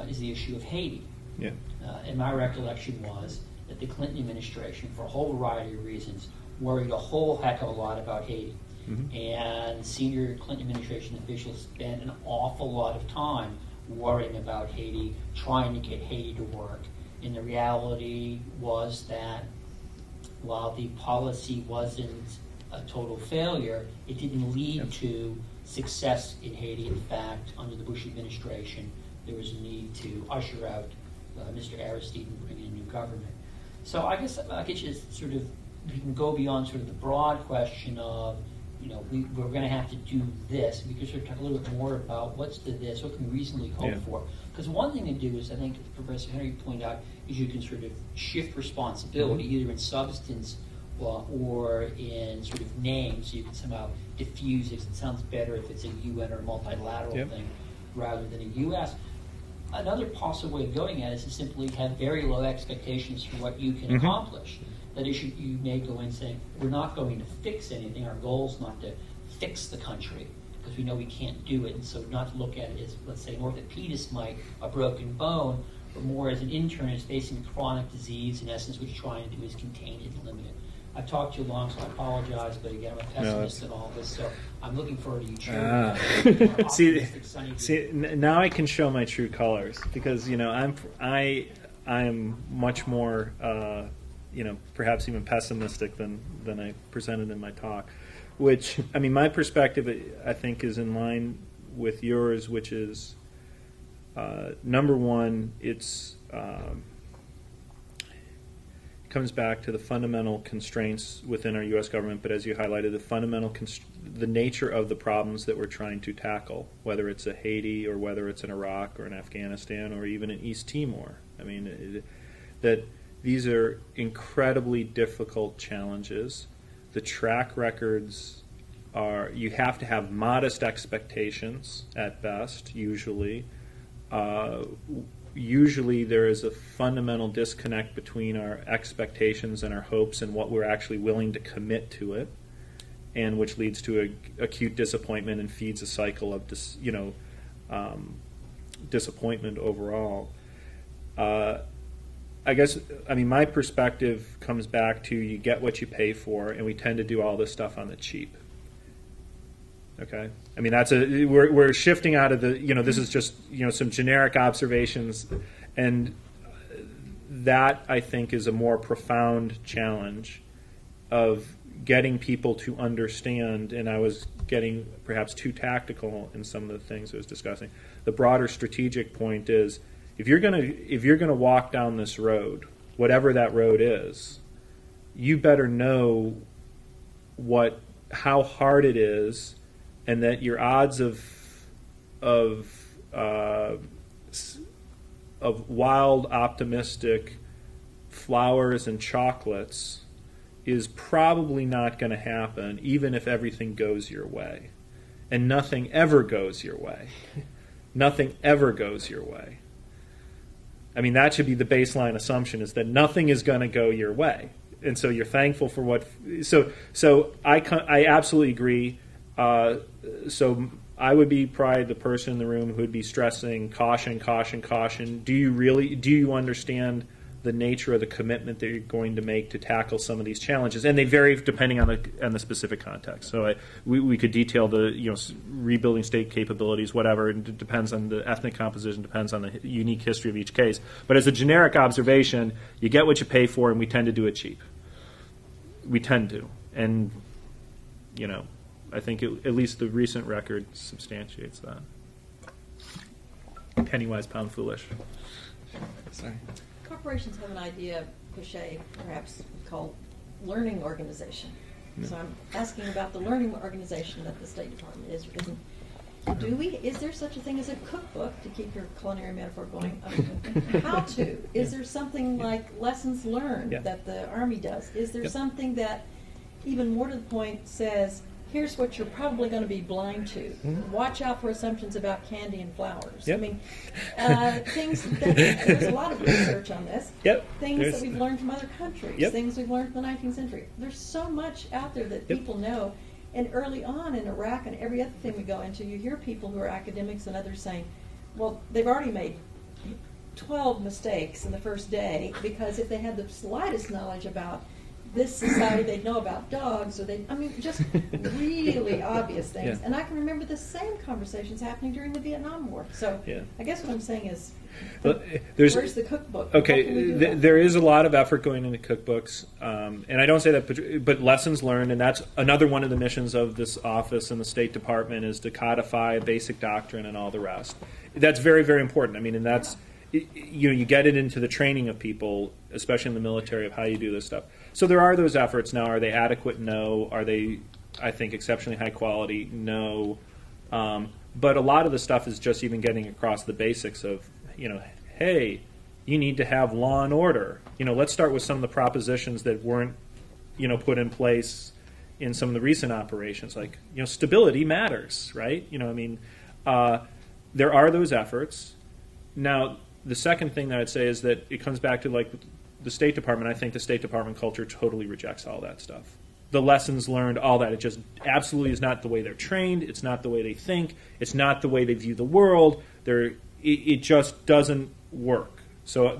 is the issue of Haiti. And my recollection was that the Clinton administration, for a whole variety of reasons, worried a whole heck of a lot about Haiti. And senior Clinton administration officials spent an awful lot of time worrying about Haiti, trying to get Haiti to work. And the reality was that while the policy wasn't a total failure, it didn't lead to success in Haiti. In fact, under the Bush administration, there was a need to usher out Mr. Aristide and bring in a new government. So I guess I could just sort of, we can go beyond sort of the broad question of, we're going to have to do this. We could sort of talk a little bit more about what's the this, what can we reasonably hope for. Because one thing to do is, I think Professor Henry pointed out, is you can sort of shift responsibility, either in substance or in sort of name, so you can somehow diffuse it. It sounds better if it's a UN or a multilateral thing rather than a U.S. Another possible way of going at it is to simply have very low expectations for what you can accomplish. That is, you may go in saying, we're not going to fix anything. Our goal is not to fix the country, because we know we can't do it. And so not to look at it as, let's say, an orthopedist might, a broken bone, but more as an internist facing a chronic disease, in essence, what you're trying to do is contain it and limit it. I've talked too long, so I apologize, but again, I'm a pessimist in all this, so I'm looking forward to you cheering. See, now I can show my true colors, because I am much more perhaps even pessimistic than I presented in my talk. Which, I mean, my perspective, I think, is in line with yours, which is number one, it's comes back to the fundamental constraints within our U.S. government, but as you highlighted, the nature of the problems that we're trying to tackle, whether it's a Haiti or whether it's in Iraq or in Afghanistan or even in East Timor. I mean, that these are incredibly difficult challenges. The track records are, you have to have modest expectations at best, usually. Usually there is a fundamental disconnect between our expectations and our hopes and what we're actually willing to commit to it, and which leads to acute disappointment and feeds a cycle of disappointment overall. I guess, I mean, my perspective comes back to you get what you pay for, and we tend to do all this stuff on the cheap. Okay, I mean we're shifting out of the, this is just some generic observations, and that I think is a more profound challenge of getting people to understand. And I was getting perhaps too tactical in some of the things I was discussing. The broader strategic point is if you're gonna walk down this road, whatever that road is, you better know how hard it is. And that your odds of wild, optimistic flowers and chocolates is probably not going to happen, even if everything goes your way. And nothing ever goes your way. Nothing ever goes your way. I mean, that should be the baseline assumption, is that nothing is going to go your way. And so you're thankful for what. So I absolutely agree. So I would be probably the person in the room who would be stressing caution, caution, caution. Do you understand the nature of the commitment that you're going to make to tackle some of these challenges? And they vary depending on the specific context. So we could detail the rebuilding state capabilities, whatever. It depends on the ethnic composition, depends on the unique history of each case. But as a generic observation, you get what you pay for, and we tend to do it cheap. We tend to, and I think at least the recent record substantiates that. Penny wise, pound foolish. Sorry. Corporations have an idea, cliche perhaps, called learning organization. Yeah. So I'm asking about the learning organization that the State Department isn't. Is there such a thing as a cookbook, to keep your culinary metaphor going? How to? Is there something like lessons learned that the Army does? Is there something that, even more to the point, says, here's what you're probably going to be blind to. Mm-hmm. Watch out for assumptions about candy and flowers. Yep. I mean, things that, there's a lot of research on this. Yep. Things that we've learned from other countries. Yep. Things we've learned from the 19th century. There's so much out there that people know. And early on in Iraq and every other thing we go into, you hear people who are academics and others saying, well, they've already made 12 mistakes in the first day, because if they had the slightest knowledge about this society, they'd know about dogs, or just really obvious things. Yeah. And I can remember the same conversations happening during the Vietnam War. So I guess what I'm saying is, where's the cookbook? Okay, there is a lot of effort going into cookbooks, and I don't say that, but lessons learned, and that's another one of the missions of this office and the State Department, is to codify basic doctrine and all the rest. That's very, very important. I mean, and that's, you get it into the training of people, especially in the military, of how you do this stuff. So there are those efforts now. Are they adequate? No. Are they, I think, exceptionally high quality? No. But a lot of the stuff is just even getting across the basics of, hey, you need to have law and order. Let's start with some of the propositions that weren't, put in place in some of the recent operations. Like, stability matters, right? There are those efforts. Now, the second thing that I'd say is that it comes back to, like, the State Department. I think the State Department culture totally rejects all that stuff. The lessons learned, all that. It just absolutely is not the way they're trained. It's not the way they think. It's not the way they view the world. It just doesn't work. So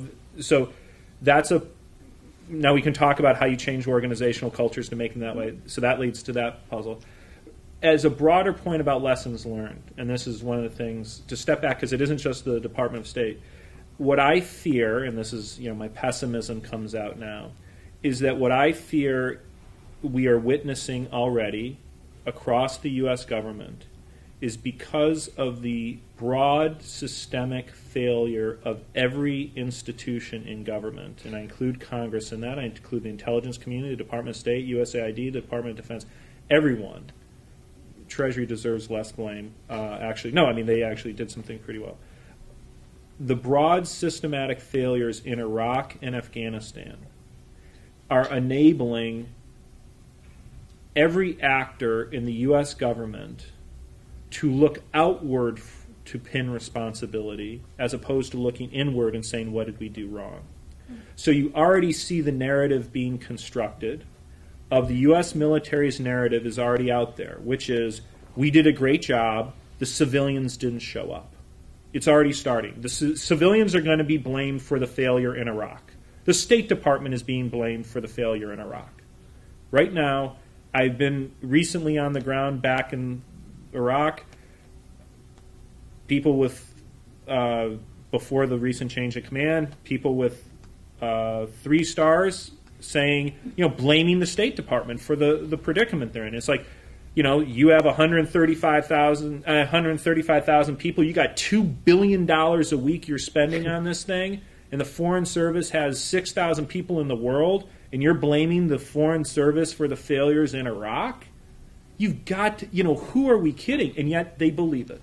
that's now we can talk about how you change organizational cultures to make them that way. So that leads to that puzzle. As a broader point about lessons learned, and this is one of the things, to step back, because it isn't just the Department of State. What I fear, and this is, my pessimism comes out now, is that what I fear we are witnessing already across the U.S. government is because of the broad systemic failure of every institution in government, and I include Congress in that, I include the intelligence community, the Department of State, USAID, the Department of Defense, everyone. Treasury deserves less blame. They actually did something pretty well. The broad systematic failures in Iraq and Afghanistan are enabling every actor in the U.S. government to look outward to pin responsibility as opposed to looking inward and saying, what did we do wrong? So you already see the narrative being constructed of the U.S. military's narrative is already out there, which is, we did a great job, the civilians didn't show up. It's already starting. The civilians are going to be blamed for the failure in Iraq. The State Department is being blamed for the failure in Iraq. Right now, I've been recently on the ground back in Iraq. People with, before the recent change of command, people with 3 stars saying, blaming the State Department for the predicament they're in. It's like, you have 135,000 people. You got $2 billion a week you're spending on this thing, and the Foreign Service has 6,000 people in the world, and you're blaming the Foreign Service for the failures in Iraq? You've got to, who are we kidding? And yet they believe it.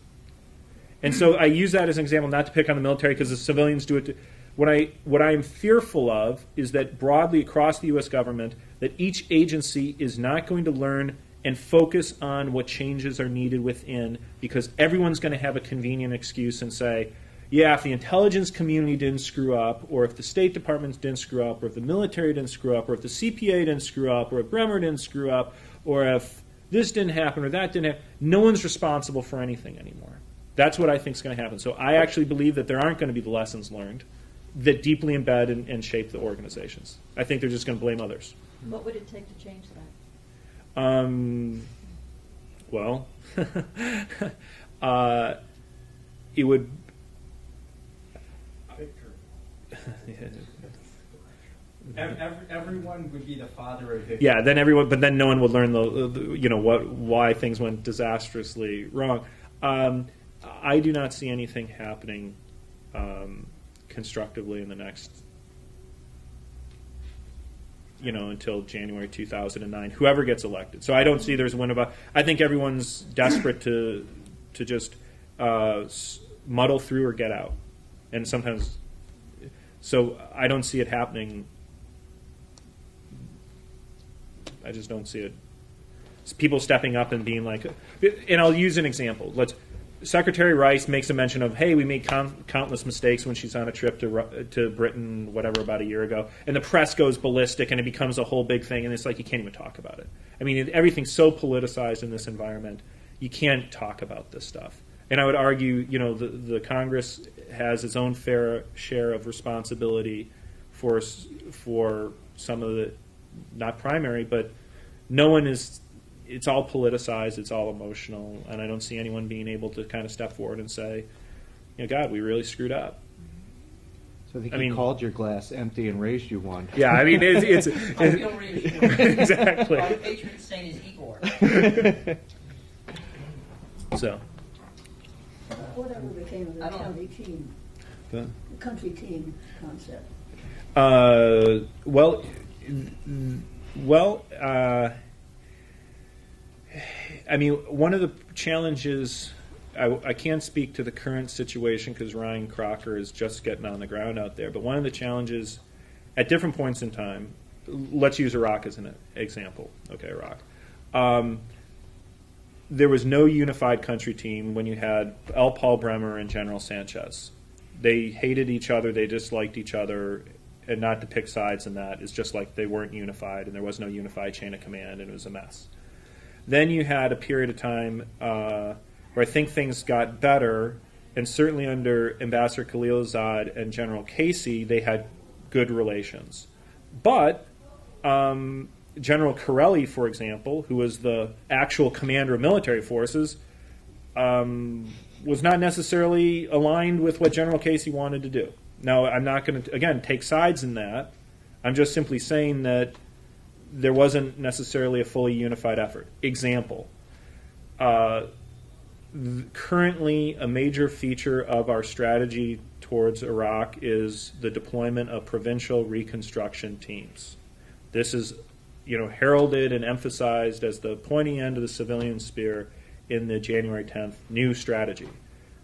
And so I use that as an example, not to pick on the military, because the civilians do it too. What I am fearful of is that broadly across the U.S. government, that each agency is not going to learn and focus on what changes are needed within, because everyone's going to have a convenient excuse and say, yeah, if the intelligence community didn't screw up, or if the State Department didn't screw up, or if the military didn't screw up, or if the CPA didn't screw up, or if Bremer didn't screw up, or if this didn't happen or that didn't happen, no one's responsible for anything anymore. That's what I think is going to happen. So I actually believe that there aren't going to be the lessons learned that deeply embed and shape the organizations. I think they're just going to blame others. What would it take to change that? It would. Everyone would be the father of victory. Yeah, then everyone, but then no one would learn why things went disastrously wrong. I do not see anything happening constructively in the next, until January 2009, whoever gets elected. So I don't see there's a win about. I think everyone's desperate to just muddle through or get out, and sometimes. So I don't see it happening. I just don't see it. It's people stepping up and being like, and I'll use an example. Secretary Rice makes a mention of, hey, we made countless mistakes when she's on a trip to Britain, whatever, about a year ago, and the press goes ballistic and it becomes a whole big thing, and it's like you can't even talk about it. I mean, everything's so politicized in this environment, you can't talk about this stuff. And I would argue, the Congress has its own fair share of responsibility for some of the, not primary, but no one is. It's all politicized. It's all emotional, and I don't see anyone being able to kind of step forward and say, God, we really screwed up. So I think he called your glass empty and raised you one. Yeah, I mean, it's I feel reassured. exactly. Our patron saint is Igor. So. Whatever became of the county team, the country team concept? I mean, one of the challenges, I can't speak to the current situation because Ryan Crocker is just getting on the ground out there, but one of the challenges at different points in time, let's use Iraq as an example. Okay, Iraq. There was no unified country team when you had L. Paul Bremer and General Sanchez. They hated each other, they disliked each other, and not to pick sides in that, it's just like they weren't unified and there was no unified chain of command and it was a mess. Then you had a period of time where I think things got better, and certainly under Ambassador Khalilzad and General Casey, they had good relations. But General Corelli, for example, who was the actual commander of military forces, was not necessarily aligned with what General Casey wanted to do. Now, I'm not going to, again, take sides in that. I'm just simply saying that there wasn't necessarily a fully unified effort. Example, currently a major feature of our strategy towards Iraq is the deployment of provincial reconstruction teams. This is, heralded and emphasized as the pointy end of the civilian spear in the January 10th new strategy.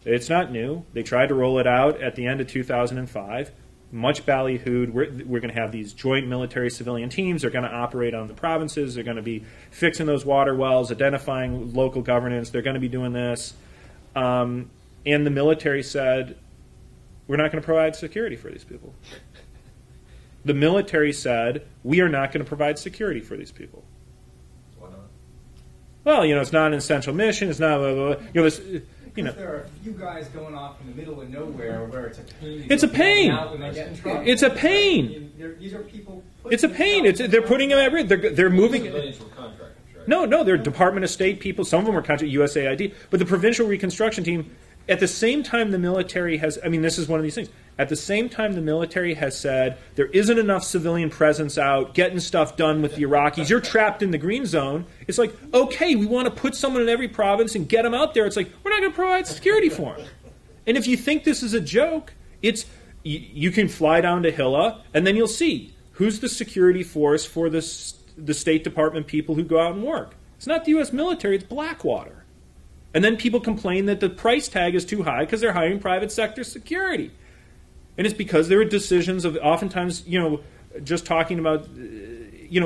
It's not new. They tried to roll it out at the end of 2005. Much ballyhooed. We're going to have these joint military-civilian teams. They're going to operate on the provinces. They're going to be fixing those water wells, identifying local governance. They're going to be doing this. And the military said, we're not going to provide security for these people. The military said, we are not going to provide security for these people. Why not? Well, it's not an essential mission. It's not, Because there are a few guys going off in the middle of nowhere where it's a pain. It's a pain. Out when they get in trouble. It's a pain. These are people. It's a pain. They're putting them at risk. They're moving. Civilians were contractors, right? No, they're Department of State people. Some of them are contract USAID. But the provincial reconstruction team, at the same time the military has, this is one of these things. At the same time the military has said there isn't enough civilian presence out, getting stuff done with the Iraqis. You're trapped in the green zone. It's like, okay, we want to put someone in every province and get them out there. It's like, we're not going to provide security for them. And if you think this is a joke, you can fly down to Hilla and then you'll see who's the security force for the State Department people who go out and work. It's not the U.S. military, it's Blackwater. And then people complain that the price tag is too high because they're hiring private sector security. And it's because there are decisions of oftentimes, just talking about,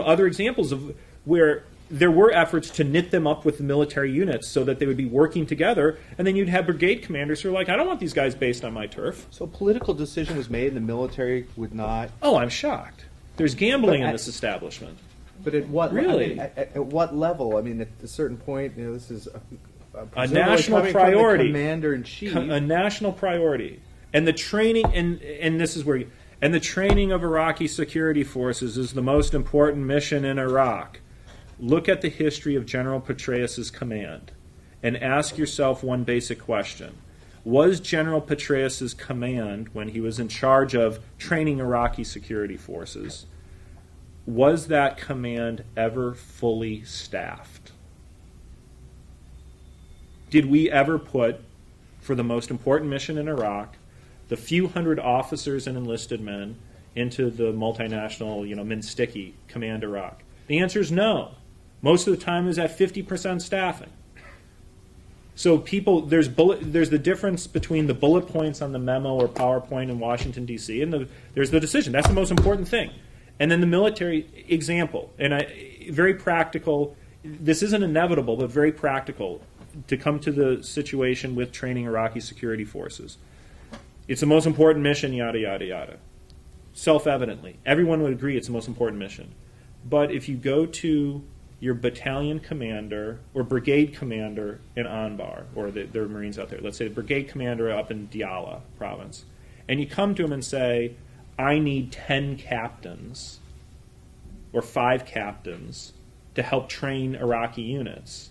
other examples of where there were efforts to knit them up with the military units so that they would be working together. And then you'd have brigade commanders who are like, I don't want these guys based on my turf. So a political decision was made and the military would not... Oh, I'm shocked. There's gambling in this establishment. But at what really? At what level? At a certain point, this is a national priority. Commander in chief. A national priority. And the training, and this is where, and the training of Iraqi security forces is the most important mission in Iraq. Look at the history of General Petraeus' command and ask yourself one basic question. Was General Petraeus' command, when he was in charge of training Iraqi security forces, was that command ever fully staffed? Did we ever put, for the most important mission in Iraq, the few hundred officers and enlisted men into the multinational, Minstiki Command Iraq? The answer is no. Most of the time is at 50% staffing. So there's the difference between the bullet points on the memo or PowerPoint in Washington, D.C., and there's the decision. That's the most important thing. And then the military example, and very practical. This isn't inevitable, but very practical to come to the situation with training Iraqi security forces. It's the most important mission, yada, yada, yada. Self-evidently. Everyone would agree it's the most important mission. But if you go to your battalion commander or brigade commander in Anbar, or there are Marines out there, let's say the brigade commander up in Diyala province, and you come to him and say, I need 10 captains or 5 captains to help train Iraqi units,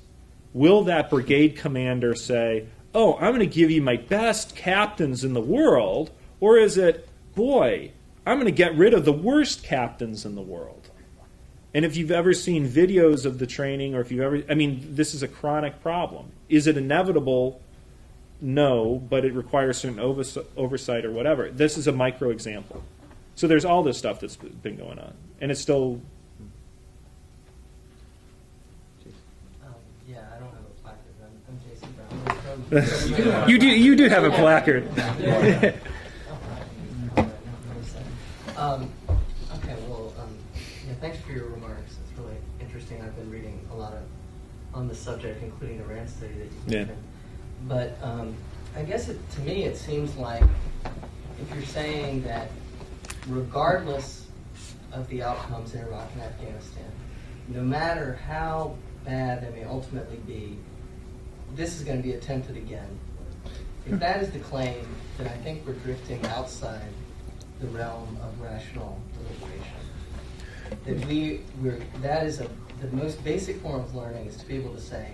will that brigade commander say, oh, I'm going to give you my best captains in the world, or is it, boy, I'm going to get rid of the worst captains in the world? And if you've ever seen videos of the training, or if you've ever, this is a chronic problem. Is it inevitable? No, but it requires certain oversight or whatever. This is a micro example. So there's all this stuff that's been going on, and it's still... Yeah, I don't have a placard. I'm Jason Brown. You do have a placard. Okay, well, thanks for your remarks. It's really interesting. I've been reading a lot on the subject, including the RAND study that you mentioned. But I guess to me it seems like if you're saying that regardless of the outcomes in Iraq and Afghanistan, no matter how bad they may ultimately be, this is going to be attempted again. If that is the claim, then I think we're drifting outside the realm of rational deliberation. The most basic form of learning is to be able to say,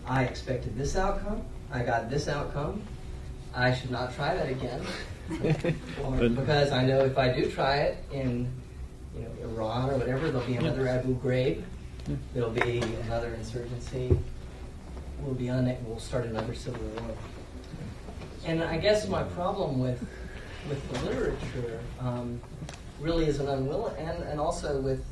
I expected this outcome, I got this outcome, I should not try that again, because I know if I do try it in Iran or whatever, there'll be another Abu Ghraib, there'll be another insurgency. we'll start another civil war. And I guess my problem with the literature really is an unwilling, and also with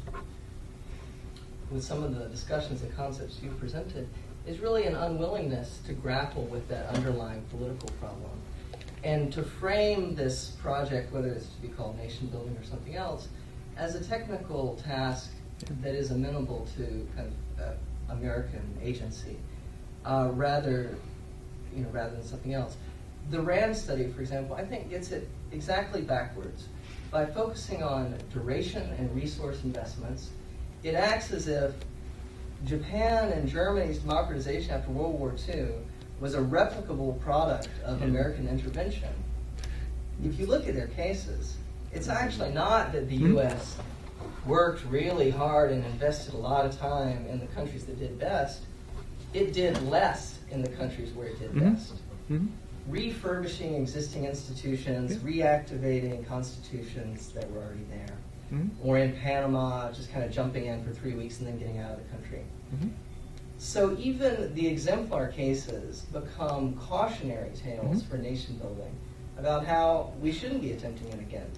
some of the discussions and concepts you presented, is really an unwillingness to grapple with that underlying political problem. And to frame this project, whether it's to be called nation building or something else, as a technical task that is amenable to kind of American agency, rather than something else. The RAND study, for example, I think gets it exactly backwards. By focusing on duration and resource investments, it acts as if Japan and Germany's democratization after World War II was a replicable product of American intervention. If you look at their cases, it's actually not that the U.S. worked really hard and invested a lot of time in the countries that did best. It did less in the countries where it did best. Refurbishing existing institutions, reactivating constitutions that were already there. Or in Panama, just kind of jumping in for 3 weeks and then getting out of the country. So even the exemplar cases become cautionary tales for nation building about how we shouldn't be attempting it again.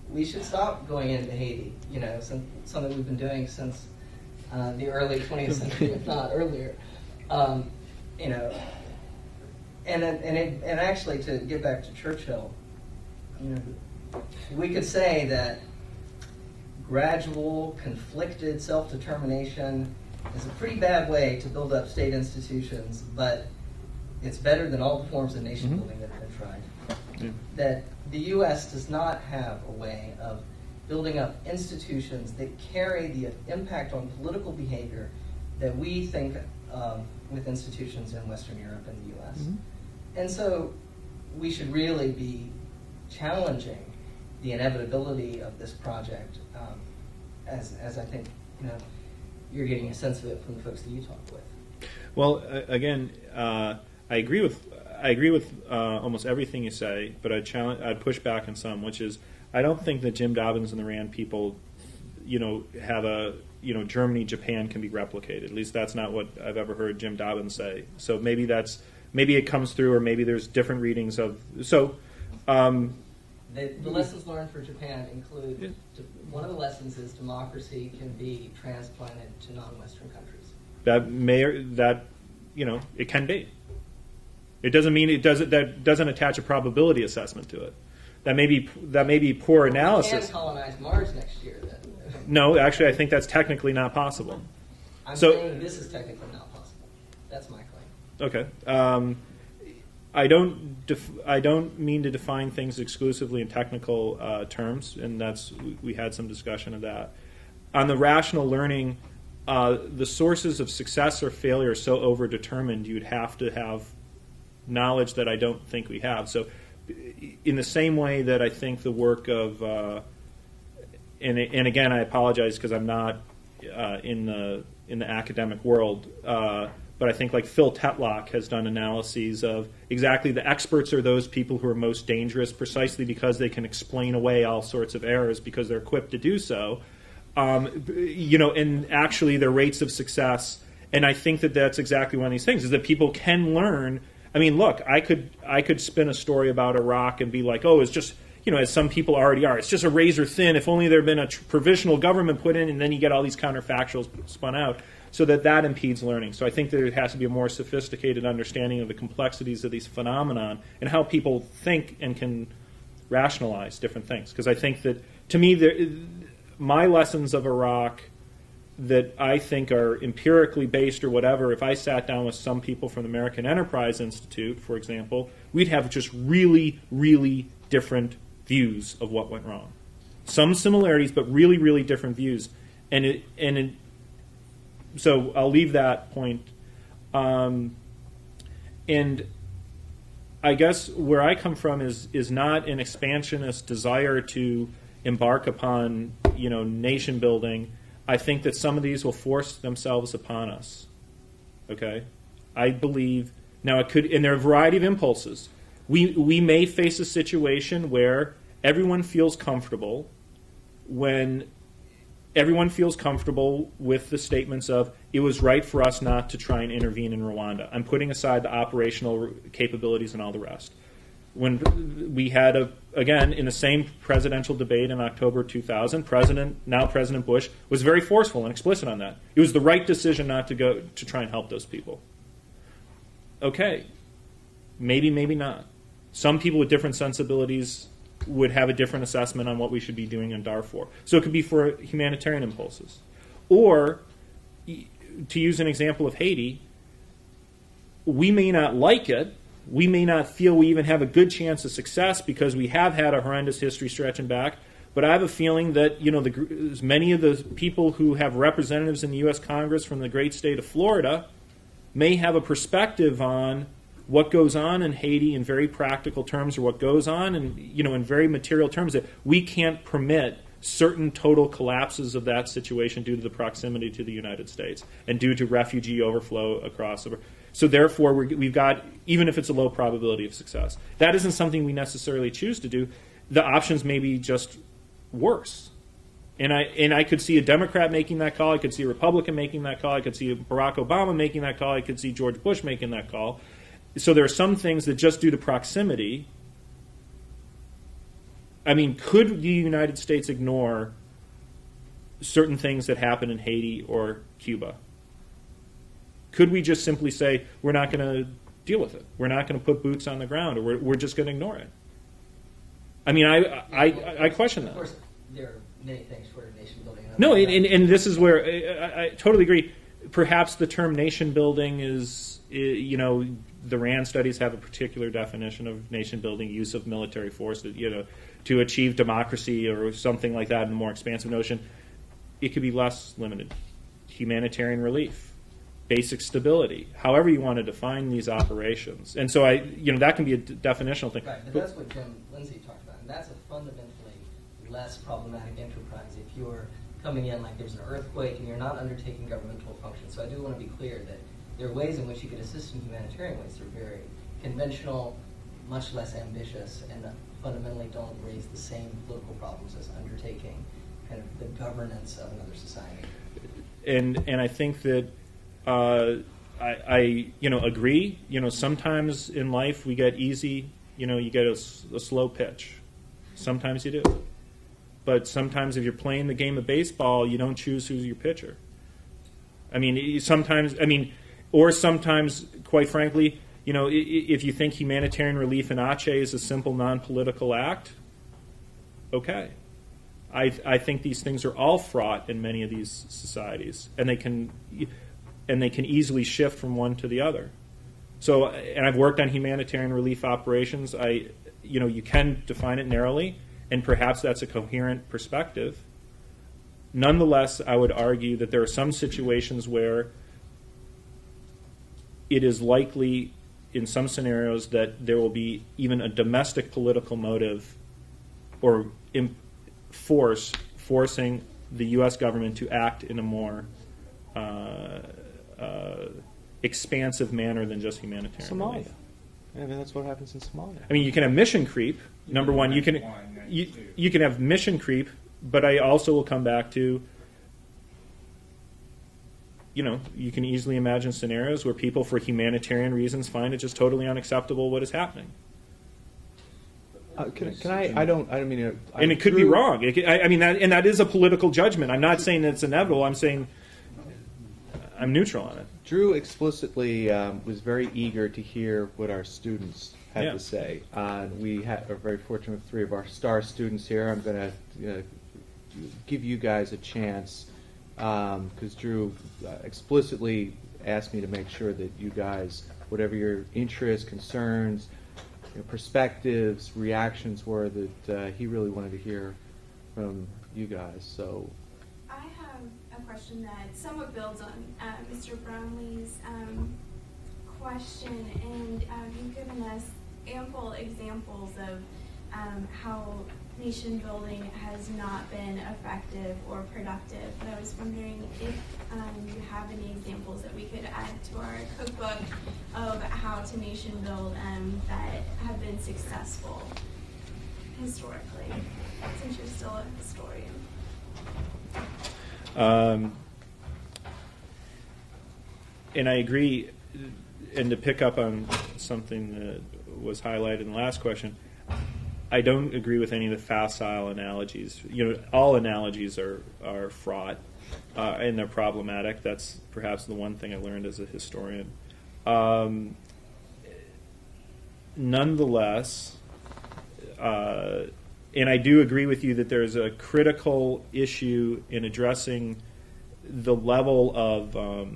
We should stop going into Haiti, something we've been doing since the early 20th century, if not earlier. And actually, to get back to Churchill, we could say that gradual, conflicted self-determination is a pretty bad way to build up state institutions, but it's better than all the forms of nation building that have been tried. That the U.S. does not have a way of building up institutions that carry the impact on political behavior that we think with institutions in Western Europe and the U.S. And so we should really be challenging the inevitability of this project, as I think you're getting a sense of it from the folks that you talk with. Well, again, I agree with almost everything you say, but I'd push back on some, which is I don't think that Jim Dobbins and the RAND people, have a Germany, Japan can be replicated. At least that's not what I've ever heard Jim Dobbins say. So maybe it comes through, or maybe there's different readings of so. The lessons learned for Japan include, one of the lessons is democracy can be transplanted to non-Western countries. It can be. It doesn't mean that doesn't attach a probability assessment to it. That may be poor analysis. We can colonize Mars next year, then. No, actually, I think that's technically not possible. I'm saying this is technically not possible. That's my claim. Okay. I don't mean to define things exclusively in technical terms, and we had some discussion of that. On the rational learning, the sources of success or failure are so overdetermined, you'd have to have knowledge that I don't think we have. So in the same way that I think the work of, and again, I apologize because I'm not in the academic world, but I think like Phil Tetlock has done analyses of exactly the experts are those people who are most dangerous precisely because they can explain away all sorts of errors because they're equipped to do so. And actually their rates of success, and I think that that's exactly one of these things, is that people can learn. I mean, look, I could spin a story about Iraq and be like, oh, it's just, as some people already are, it's just a razor thin, if only there had been a provisional government put in, and then you get all these counterfactuals spun out. So that impedes learning. So I think there has to be a more sophisticated understanding of the complexities of these phenomenon and how people think and can rationalize different things. Because I think that, to me, my lessons of Iraq that I think are empirically based or whatever, if I sat down with some people from the American Enterprise Institute, for example, we'd have just really, really different views of what went wrong. Some similarities, but really, really different views. So I'll leave that point. And I guess where I come from is not an expansionist desire to embark upon, nation building. I think that some of these will force themselves upon us. Okay? I believe, now it could, and there are a variety of impulses. We may face a situation where everyone feels comfortable when everyone feels comfortable with the statements of, it was right for us not to try and intervene in Rwanda. I'm putting aside the operational capabilities and all the rest. When we had, again, in the same presidential debate in October 2000, now President Bush was very forceful and explicit on that. It was the right decision not to go to try and help those people. Okay, maybe, maybe not. Some people with different sensibilities would have a different assessment on what we should be doing in Darfur. So it could be for humanitarian impulses. Or, to use an example of Haiti, we may not like it, we may not feel we even have a good chance of success because we have had a horrendous history stretching back, but I have a feeling that many of the people who have representatives in the U.S. Congress from the great state of Florida may have a perspective on what goes on in Haiti in very practical terms, or what goes on in very material terms, that we can't permit certain total collapses of that situation due to the proximity to the United States and due to refugee overflow across the. So therefore, we've got, even if it's a low probability of success, that isn't something we necessarily choose to do. The options may be just worse. And I could see a Democrat making that call. I could see a Republican making that call. I could see Barack Obama making that call. I could see George Bush making that call. So there are some things that just due to proximity, I mean, could the United States ignore certain things that happen in Haiti or Cuba? Could we just simply say, we're not going to deal with it? We're not going to put boots on the ground, or we're just going to ignore it? I mean, I question that. Of course, there are many things for nation building. No, and this is where I totally agree. Perhaps the term nation building is, the RAND studies have a particular definition of nation building, use of military force, to achieve democracy or something like that in a more expansive notion. It could be less limited. Humanitarian relief, basic stability, however you want to define these operations. And so that can be a definitional thing. Right, but that's what Jim Lindsay talked about, and that's a fundamentally less problematic enterprise if you're coming in like there's an earthquake and you're not undertaking governmental functions. So I do want to be clear that there are ways in which you could assist in humanitarian ways that are very conventional, much less ambitious, and fundamentally don't raise the same political problems as undertaking kind of the governance of another society. And I think that I agree. Sometimes in life we get easy. You get a slow pitch. Sometimes you do. But sometimes if you're playing the game of baseball, you don't choose who's your pitcher. Or sometimes, quite frankly, if you think humanitarian relief in Aceh is a simple non-political act, okay. I think these things are all fraught in many of these societies, and they can easily shift from one to the other. So, and I've worked on humanitarian relief operations. You can define it narrowly, and perhaps that's a coherent perspective. Nonetheless, I would argue that there are some situations where it is likely, in some scenarios, that there will be even a domestic political motive or forcing the U.S. government to act in a more expansive manner than just humanitarian Somalia. relief. That's what happens in Somalia. You can have mission creep. Number one, you can have mission creep, but I also will come back to, you can easily imagine scenarios where people, for humanitarian reasons, find it just totally unacceptable what is happening. Can I? I don't mean to. And it could be wrong. That is a political judgment. I'm not saying that it's inevitable. I'm saying I'm neutral on it. Drew explicitly was very eager to hear what our students had to say. We are very fortunate with 3 of our star students here. I'm going to give you guys a chance because Drew explicitly asked me to make sure that you guys, whatever your interests, concerns, perspectives, reactions were, that he really wanted to hear from you guys. So I have a question that somewhat builds on Mr. Brownlee's question, and you've given us ample examples of how nation building has not been effective or productive. But I was wondering if you have any examples that we could add to our cookbook of how to nation build that have been successful historically, since you're still a historian. And I agree, and to pick up on something that was highlighted in the last question, I don't agree with any of the facile analogies. All analogies are fraught, and they're problematic. That's perhaps the one thing I learned as a historian. Nonetheless, and I do agree with you that there's a critical issue in addressing the level of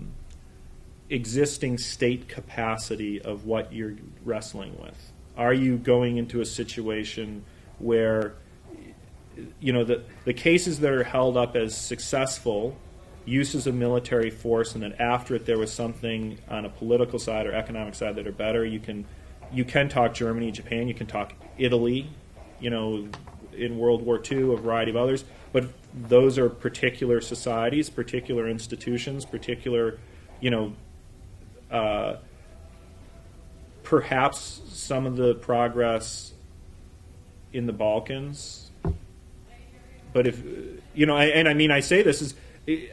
existing state capacity of what you're wrestling with. Are you going into a situation where, the cases that are held up as successful uses of military force, and that after it there was something on a political side or economic side that are better, you can talk Germany, Japan, you can talk Italy, in World War II, a variety of others, but those are particular societies, particular institutions, particular, perhaps some of the progress in the Balkans. But if, I say this is,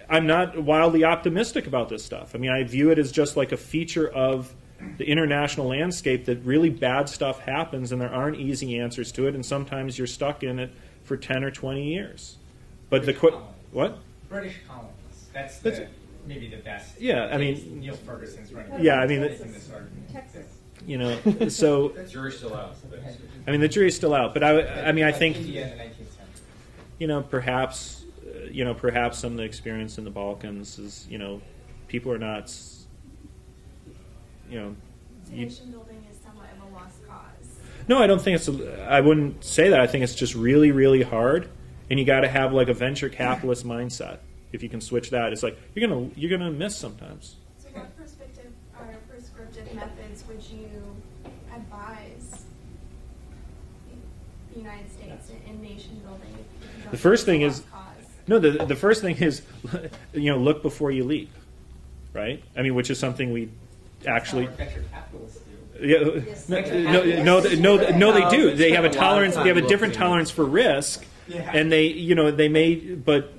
I'm not wildly optimistic about this stuff. I view it as just like a feature of the international landscape that really bad stuff happens and there aren't easy answers to it, and sometimes you're stuck in it for 10 or 20 years. But what? British colonies. That's maybe the best. Yeah, Neil Ferguson's running. Yeah, Texas. So The jury's still out. the jury's still out. But I think India in the 19th century. Perhaps some of the experience in the Balkans is, people are not, Nation building is somewhat of a lost cause. No, I don't think I wouldn't say that. I think it's just really, really hard, and you got to have like a venture capitalist mindset. If you can switch that, it's like you're gonna miss sometimes. So what perspective or prescriptive methods would you advise the United States in nation building? The first thing is, cause? the first thing is, look before you leap, right? Which is something we actually. Venture capitalists do. Yeah, Yes. no, they do. They have a tolerance. They have a different tolerance for risk, Yeah. and they may, but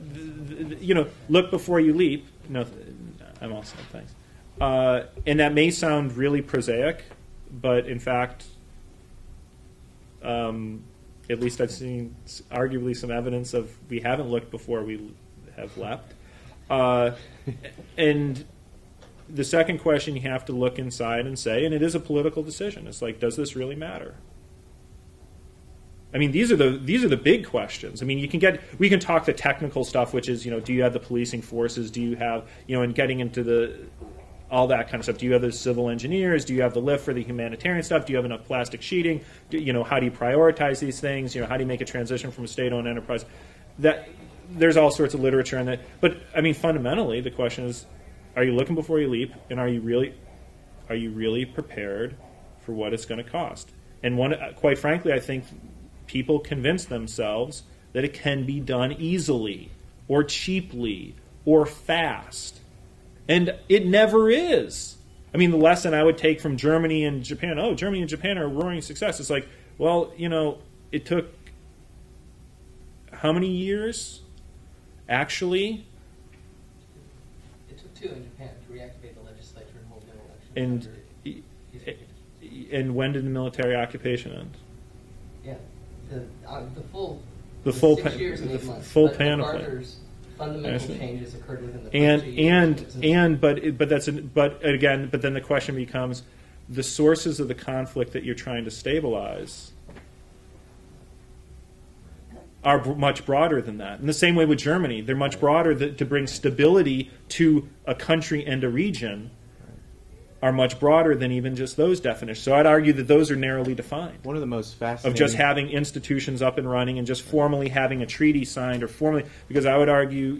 look before you leap. No, I'm all set. Thanks. And that may sound really prosaic, but in fact, at least I've seen arguably some evidence of we haven't looked before we have leapt. And the second question you have to look inside and say, and it is a political decision. It's like, does this really matter? These are the big questions. We can talk the technical stuff, which is, do you have the policing forces? Do you have, and getting into all that kind of stuff. Do you have the civil engineers? Do you have the lift for the humanitarian stuff? Do you have enough plastic sheeting? How do you prioritize these things? How do you make a transition from a state-owned enterprise? There's all sorts of literature on that. But fundamentally, the question is, are you looking before you leap, and are you really prepared for what it's going to cost? And quite frankly, I think people convince themselves that it can be done easily or cheaply or fast. And it never is. The lesson I would take from Germany and Japan, Germany and Japan are a roaring success. It's like, well, it took how many years, actually? It took 2 in Japan to reactivate the legislature and hold new elections. And when did the military occupation end? Yeah, the full 6 years and 8 months. Full but panoply. Fundamental changes occurred within the but then the question becomes, the sources of the conflict that you're trying to stabilize are much broader than that. In the same way with Germany, they're much broader to bring stability to a country and a region are much broader than even just those definitions. So I'd argue that those are narrowly defined. One of the most fascinating... Of just having institutions up and running and just formally having a treaty signed or formally... Because I would argue,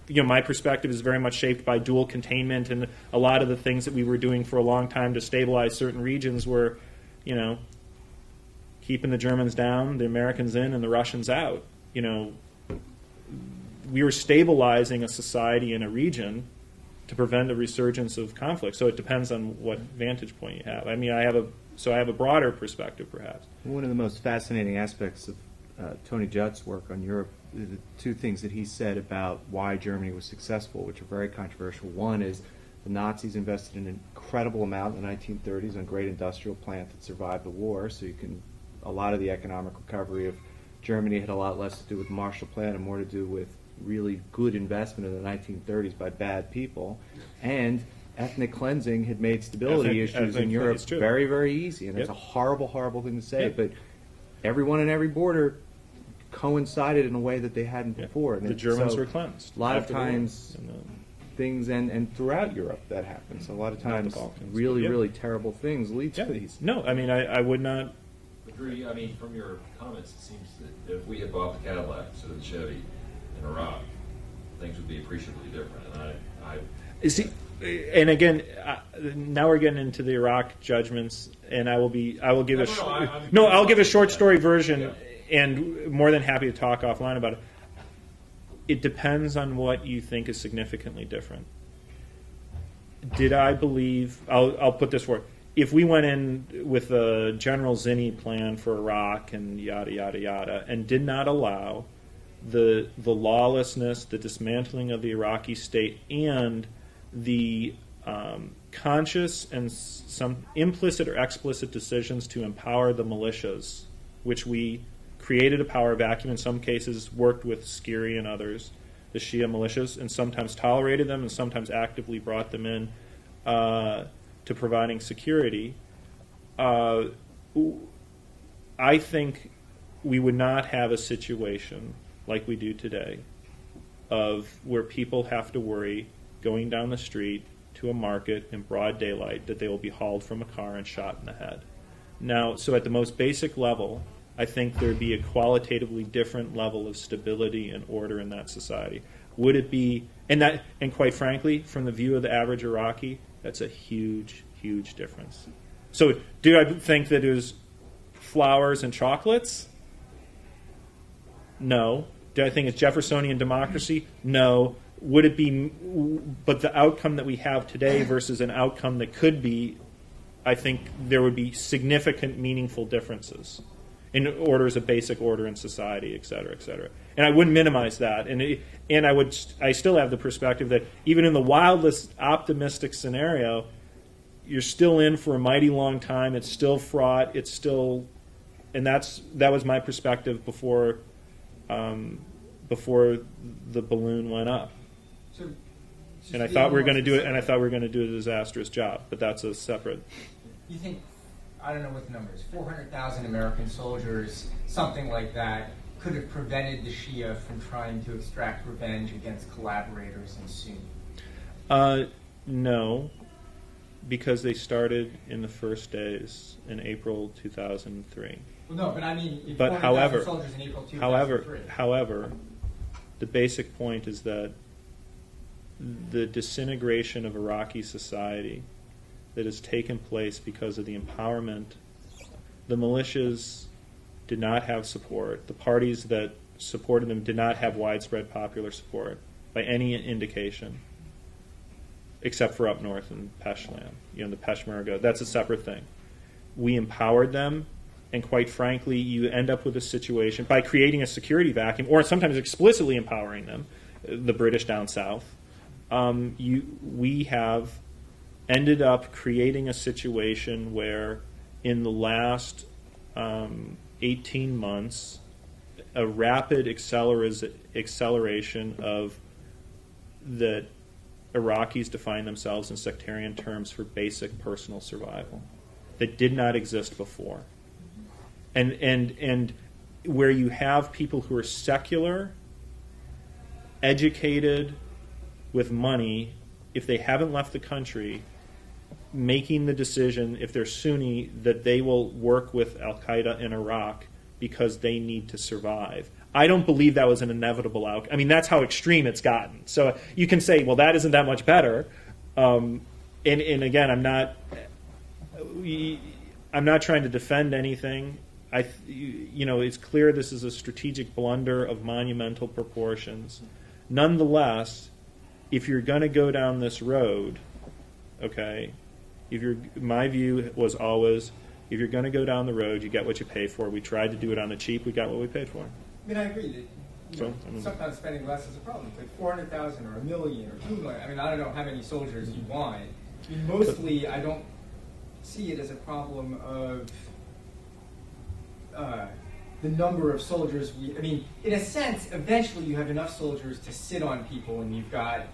my perspective is very much shaped by dual containment, and a lot of the things that we were doing for a long time to stabilize certain regions were, keeping the Germans down, the Americans in, and the Russians out. We were stabilizing a society in a region to prevent a resurgence of conflict. So it depends on what vantage point you have. I have a broader perspective, perhaps. One of the most fascinating aspects Tony Judd's work on Europe, the two things that he said about why Germany was successful, which are very controversial. One is the Nazis invested an incredible amount in the 1930s on a great industrial plant that survived the war, so a lot of the economic recovery of Germany had a lot less to do with the Marshall Plan and more to do with really good investment in the 1930s by bad people. And ethnic cleansing had made stability issues in Europe very, very easy. And it's a horrible, horrible thing to say, but everyone in every border coincided in a way that they hadn't before. And the Germans were cleansed. A lot of times things, and throughout Europe that happens. A lot of times really, really terrible things lead to these. No, I mean, I would not agree. I mean, from your comments, it seems that if we had bought the Cadillac instead of the Chevy in Iraq, things would be appreciably different. And I see. And again, now we're getting into the Iraq judgments, and I will give I'll give a short story version, and more than happy to talk offline about it. It depends on what you think is significantly different. Did I believe? I'll put this forward. If we went in with a General Zinni plan for Iraq and yada yada yada, and did not allow the lawlessness, the dismantling of the Iraqi state, and the conscious and some implicit or explicit decisions to empower the militias, which we created a power vacuum, in some cases worked with Skiri and others, the Shia militias, and sometimes tolerated them and sometimes actively brought them in to providing security. I think we would not have a situation like we do today of where people have to worry going down the street to a market in broad daylight that they will be hauled from a car and shot in the head. Now, so at the most basic level, I think there would be a qualitatively different level of stability and order in that society. Would it be, and quite frankly, from the view of the average Iraqi, that's a huge, huge difference. So do I think that it was flowers and chocolates? No. Do I think it's Jeffersonian democracy? No. Would it be, but the outcome that we have today versus an outcome that could be, I think there would be significant, meaningful differences in orders of basic order in society, et cetera, et cetera. And I wouldn't minimize that. And I still have the perspective that even in the wildest optimistic scenario, you're still in for a mighty long time. It's still fraught. It's still, and that was my perspective before the balloon went up. And I thought we were going to do it. And I thought we were going to do a disastrous job. But that's a separate. You think, I don't know what the number is, 400,000 American soldiers, something like that, could have prevented the Shia from trying to extract revenge against collaborators in Sunni? No, because they started in the first days in April 2003. Well, no, but I mean, but however, soldiers in April 2003. However, the basic point is that the disintegration of Iraqi society that has taken place because of the empowerment, the militias did not have support. The parties that supported them did not have widespread popular support by any indication, except for up north in Peshmerga. The Peshmerga, that's a separate thing. We empowered them, and quite frankly, you end up with a situation by creating a security vacuum, or sometimes explicitly empowering them, the British down south. We have ended up creating a situation where in the last 18 months, a rapid acceleration of that Iraqis define themselves in sectarian terms for basic personal survival that did not exist before. And where you have people who are secular, educated, with money, if they haven't left the country, making the decision, if they're Sunni, that they will work with al-Qaeda in Iraq because they need to survive. I don't believe that was an inevitable outcome. I mean, that's how extreme it's gotten. So you can say, well, that isn't that much better. And again, I'm not trying to defend anything. It's clear this is a strategic blunder of monumental proportions. Nonetheless, if you're going to go down this road, okay, my view was always, If you're going to go down the road, you get what you pay for. We tried to do it on the cheap. We got what we paid for. I mean, I agree that sometimes spending less is a problem. But 400,000 or $1 million or $2 million. I mean, I don't know how many soldiers you want. I mean, mostly, I don't see it as a problem of the number of soldiers I mean, in a sense, eventually you have enough soldiers to sit on people, and you've got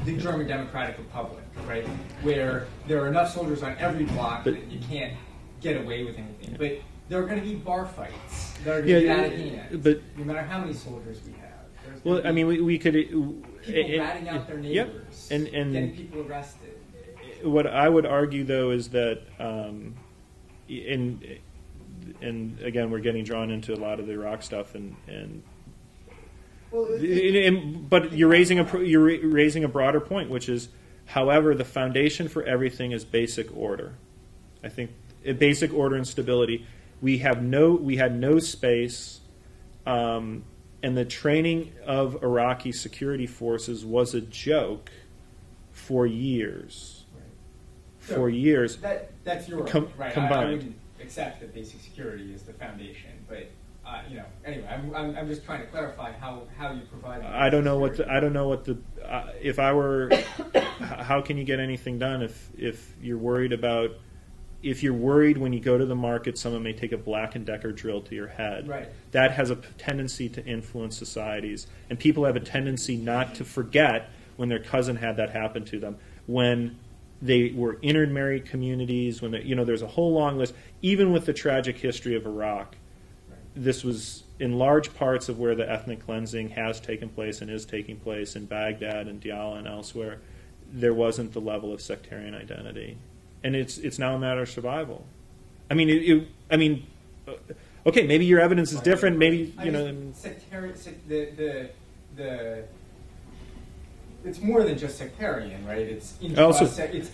the German Democratic Republic, right, where there are enough soldiers on every block that you can't get away with anything. But there are going to be bar fights that are going to get out of hand, but no matter how many soldiers we have. Well, I mean, we could people ratting out their neighbors, and getting people arrested. What I would argue, though, is that, and again, we're getting drawn into a lot of the Iraq stuff, but you're raising a broader point, which is, however, the foundation for everything is basic order. I think basic order and stability. We had no space, and the training of Iraqi security forces was a joke for years. So for years. That's your argument, right? Combined. I wouldn't accept that basic security is the foundation, but anyway, I'm just trying to clarify how you provide. I don't know what the if I were, how can you get anything done if you're worried about. If you're worried when you go to the market, someone may take a Black & Decker drill to your head. Right. That has a tendency to influence societies, and people have a tendency not to forget when their cousin had that happen to them, when they were intermarried communities, when there's a whole long list. Even with the tragic history of Iraq, this was in large parts of where the ethnic cleansing has taken place and is taking place in Baghdad and Diyala and elsewhere. There wasn't the level of sectarian identity. And it's now a matter of survival. I mean, okay, maybe your evidence is different. Maybe sectarian. It's more than just sectarian, right? It's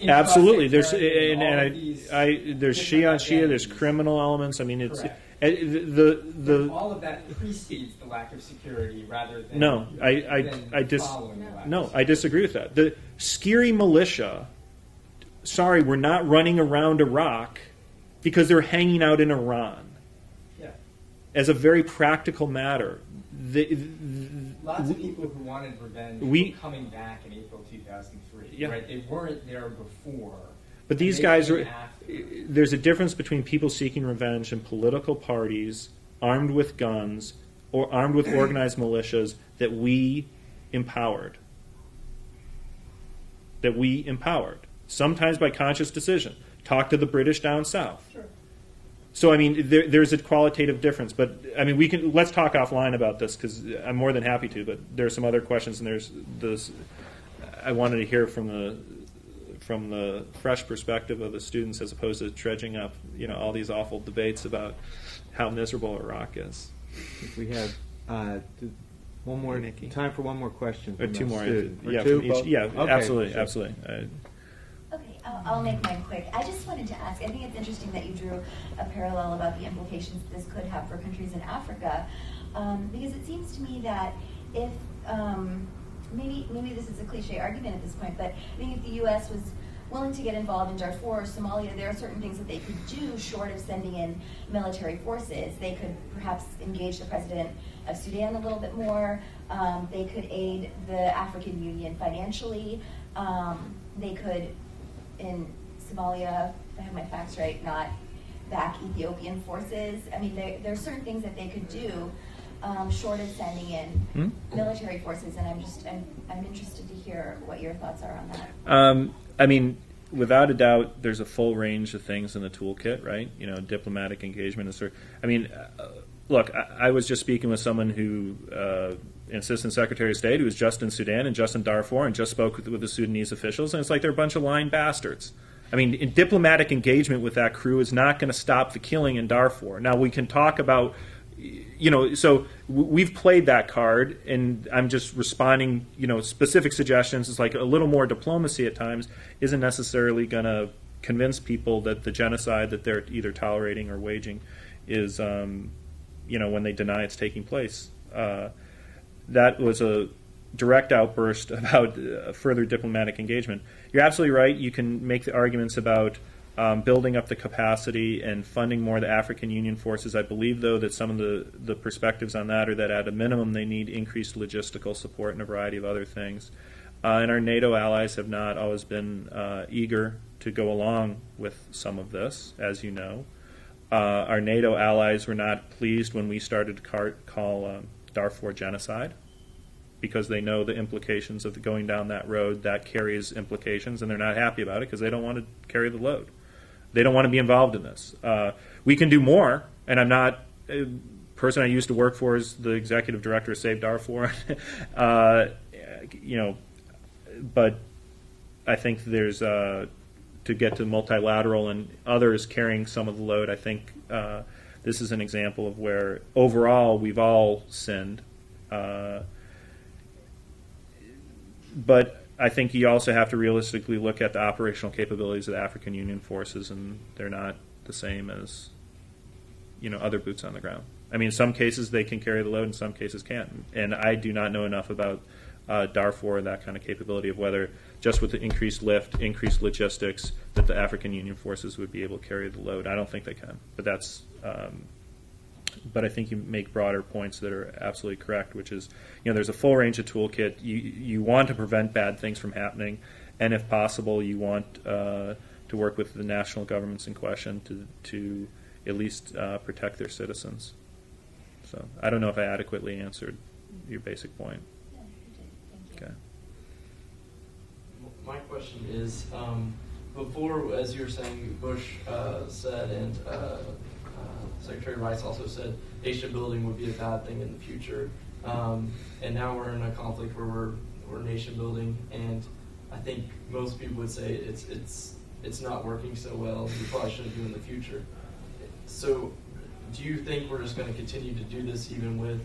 absolutely. There's there's Shia on Shia. There's criminal elements. I mean, it's all of that precedes the lack of security, rather than I disagree with that. The scary militia. Sorry, we're not running around Iraq because they're hanging out in Iran. Yeah. As a very practical matter. Lots of people who wanted revenge were coming back in April 2003. Yeah. Right? They weren't there before. But these guys there's a difference between people seeking revenge and political parties armed with guns or armed with organized militias that we empowered. Sometimes by conscious decision. Talk to the British down south. Sure. So I mean, there's a qualitative difference. But I mean, let's talk offline about this because I'm more than happy to. But there are some other questions, and there's this. I wanted to hear from the fresh perspective of the students as opposed to dredging up, all these awful debates about how miserable Iraq is. We have one more time for one more question. Or two more. Yeah, okay, absolutely, sure. Absolutely. Okay, I'll make mine quick. I just wanted to ask, I think it's interesting that you drew a parallel about the implications this could have for countries in Africa, because it seems to me that if, maybe this is a cliche argument at this point, but I think if the U.S. was willing to get involved in Darfur or Somalia, there are certain things that they could do short of sending in military forces. They could perhaps engage the president of Sudan a little bit more. They could aid the African Union financially. They could, in Somalia, if I have my facts right, not back Ethiopian forces. I mean, there are certain things that they could do short of sending in military forces, and I'm interested to hear what your thoughts are on that. I mean, without a doubt, there's a full range of things in the toolkit, right? Diplomatic engagement. Look, I was just speaking with someone who, an assistant secretary of state, who was just in Sudan and just in Darfur and just spoke with the Sudanese officials, and it's like they're a bunch of lying bastards. I mean, diplomatic engagement with that crew is not going to stop the killing in Darfur. Now, we can talk about, so we've played that card, and I'm just responding, specific suggestions. It's like a little more diplomacy at times isn't necessarily going to convince people that the genocide that they're either tolerating or waging is, when they deny it's taking place. That was a direct outburst about further diplomatic engagement. You're absolutely right. You can make the arguments about building up the capacity and funding more of the African Union forces. I believe, though, that some of the perspectives on that are that at a minimum they need increased logistical support and a variety of other things. And our NATO allies have not always been eager to go along with some of this, as you know. Our NATO allies were not pleased when we started to call Darfur genocide, because they know the implications of going down that road. That carries implications, and they're not happy about it because they don't want to carry the load. They don't want to be involved in this. We can do more, and I'm not. A person I used to work for is the executive director of Save Darfur. But I think there's to get to multilateral and others carrying some of the load. I think this is an example of where overall we've all sinned. But I think you also have to realistically look at the operational capabilities of the African Union forces, and they're not the same as other boots on the ground. I mean, in some cases they can carry the load, in some cases can't. And I do not know enough about Darfur and that kind of capability of whether just with the increased lift, increased logistics, that the African Union forces would be able to carry the load. I don't think they can. But that's. But I think you make broader points that are absolutely correct, which is, there's a full range of toolkit. You want to prevent bad things from happening, and if possible, you want to work with the national governments in question to at least protect their citizens. So I don't know if I adequately answered your basic point. Okay. My question is, before, as you were saying, Bush said, and Secretary Rice also said, nation building would be a bad thing in the future. And now we're in a conflict where we're nation building, and I think most people would say it's not working so well. We probably shouldn't do it in the future. So, do you think we're just going to continue to do this even with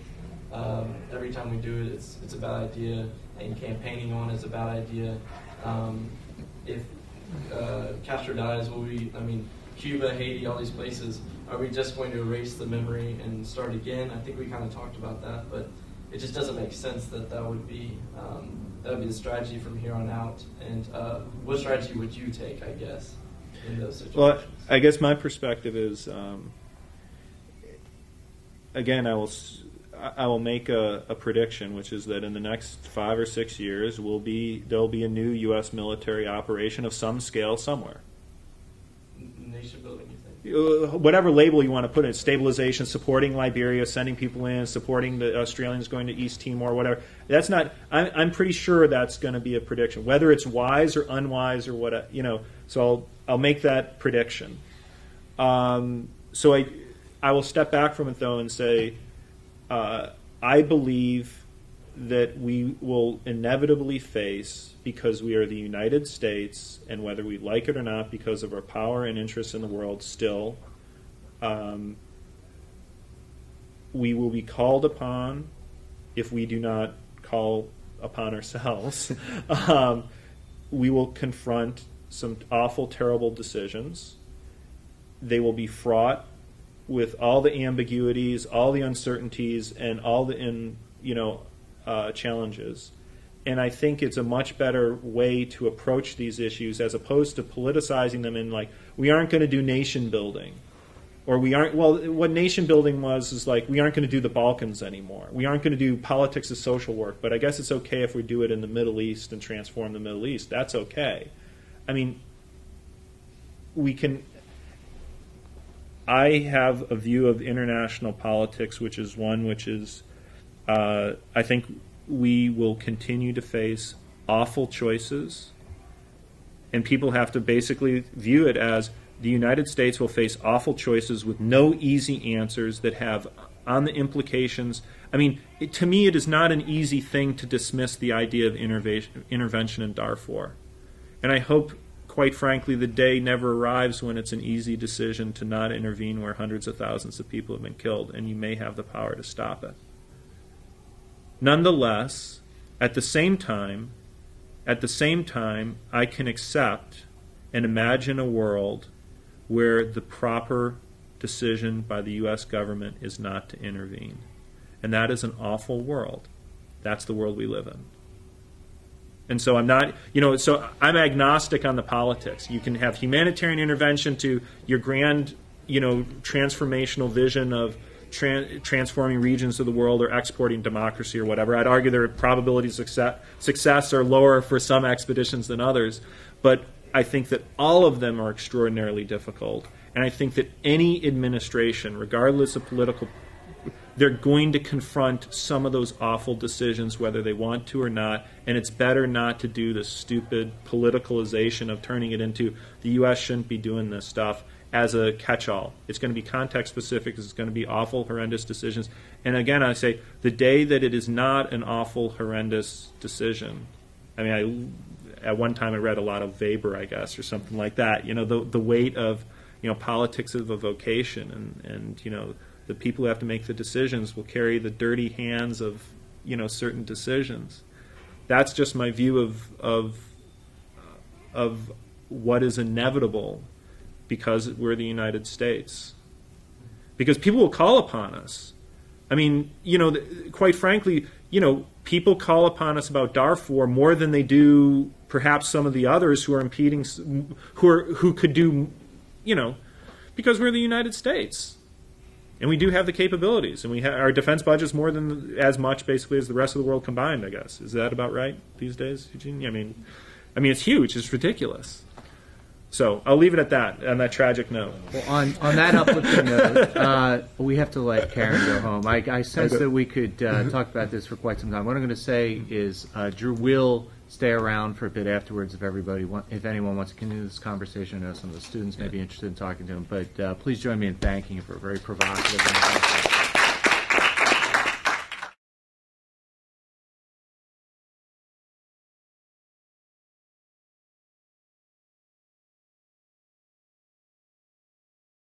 every time we do it, it's a bad idea, and campaigning on is a bad idea? If Castro dies, Cuba, Haiti, all these places, are we just going to erase the memory and start again? I think we kind of talked about that, but it just doesn't make sense that would be the strategy from here on out. And what strategy would you take, I guess, in those situations? Well, I guess my perspective is, again, I will make a prediction, which is that in the next 5 or 6 years, there'll be a new U.S. military operation of some scale somewhere. Nation building, you think? Whatever label you want to put in, stabilization, supporting Liberia, sending people in, supporting the Australians going to East Timor, whatever. That's not. I'm pretty sure that's going to be a prediction, whether it's wise or unwise or what. So I'll make that prediction. So I will step back from it though and say, I believe that we will inevitably face, because we are the United States, and whether we like it or not, because of our power and interest in the world still, we will be called upon, if we do not call upon ourselves, we will confront some awful, terrible decisions. They will be fraught with all the ambiguities, all the uncertainties, and all the challenges. And I think it's a much better way to approach these issues as opposed to politicizing them in we aren't going to do nation building. Or what nation building is we aren't going to do the Balkans anymore. We aren't going to do politics as social work, but I guess it's okay if we do it in the Middle East and transform the Middle East. That's okay. I mean, I have a view of international politics, which is one which is, I think we will continue to face awful choices, and people have to basically view it as the United States will face awful choices with no easy answers that have on the implications. I mean, to me, it is not an easy thing to dismiss the idea of intervention in Darfur. And I hope, quite frankly, the day never arrives when it's an easy decision to not intervene where hundreds of thousands of people have been killed, and you may have the power to stop it. Nonetheless, at the same time, I can accept and imagine a world where the proper decision by the U.S. government is not to intervene. And that is an awful world. That's the world we live in. And so I'm not, so I'm agnostic on the politics. You can have humanitarian intervention to your grand, transformational vision of transforming regions of the world or exporting democracy or whatever. I'd argue their probabilities of success are lower for some expeditions than others. But I think that all of them are extraordinarily difficult. And I think that any administration, regardless of political, they're going to confront some of those awful decisions whether they want to or not, and it's better not to do the stupid politicalization of turning it into the U.S. shouldn't be doing this stuff as a catch-all. It's going to be context-specific. It's going to be awful, horrendous decisions. And again, I say, the day that it is not an awful, horrendous decision, at one time I read a lot of Weber, I guess, or something like that, the weight of, politics of a vocation and the people who have to make the decisions will carry the dirty hands of, certain decisions. That's just my view of what is inevitable because we're the United States. Because people will call upon us. Quite frankly, people call upon us about Darfur more than they do perhaps some of the others who are impeding, who could do, because we're the United States. And we do have the capabilities, and our defense budget's more than as much, basically, as the rest of the world combined, I guess. Is that about right these days, Eugene? It's huge. It's ridiculous. So I'll leave it at that, on that tragic note. Well, on that uplifting note, we have to let Karen go home. I sense that we could talk about this for quite some time. What I'm going to say is Drew will stay around for a bit afterwards if anyone wants to continue this conversation. I know some of the students may be interested in talking to him. But please join me in thanking him for a very provocative and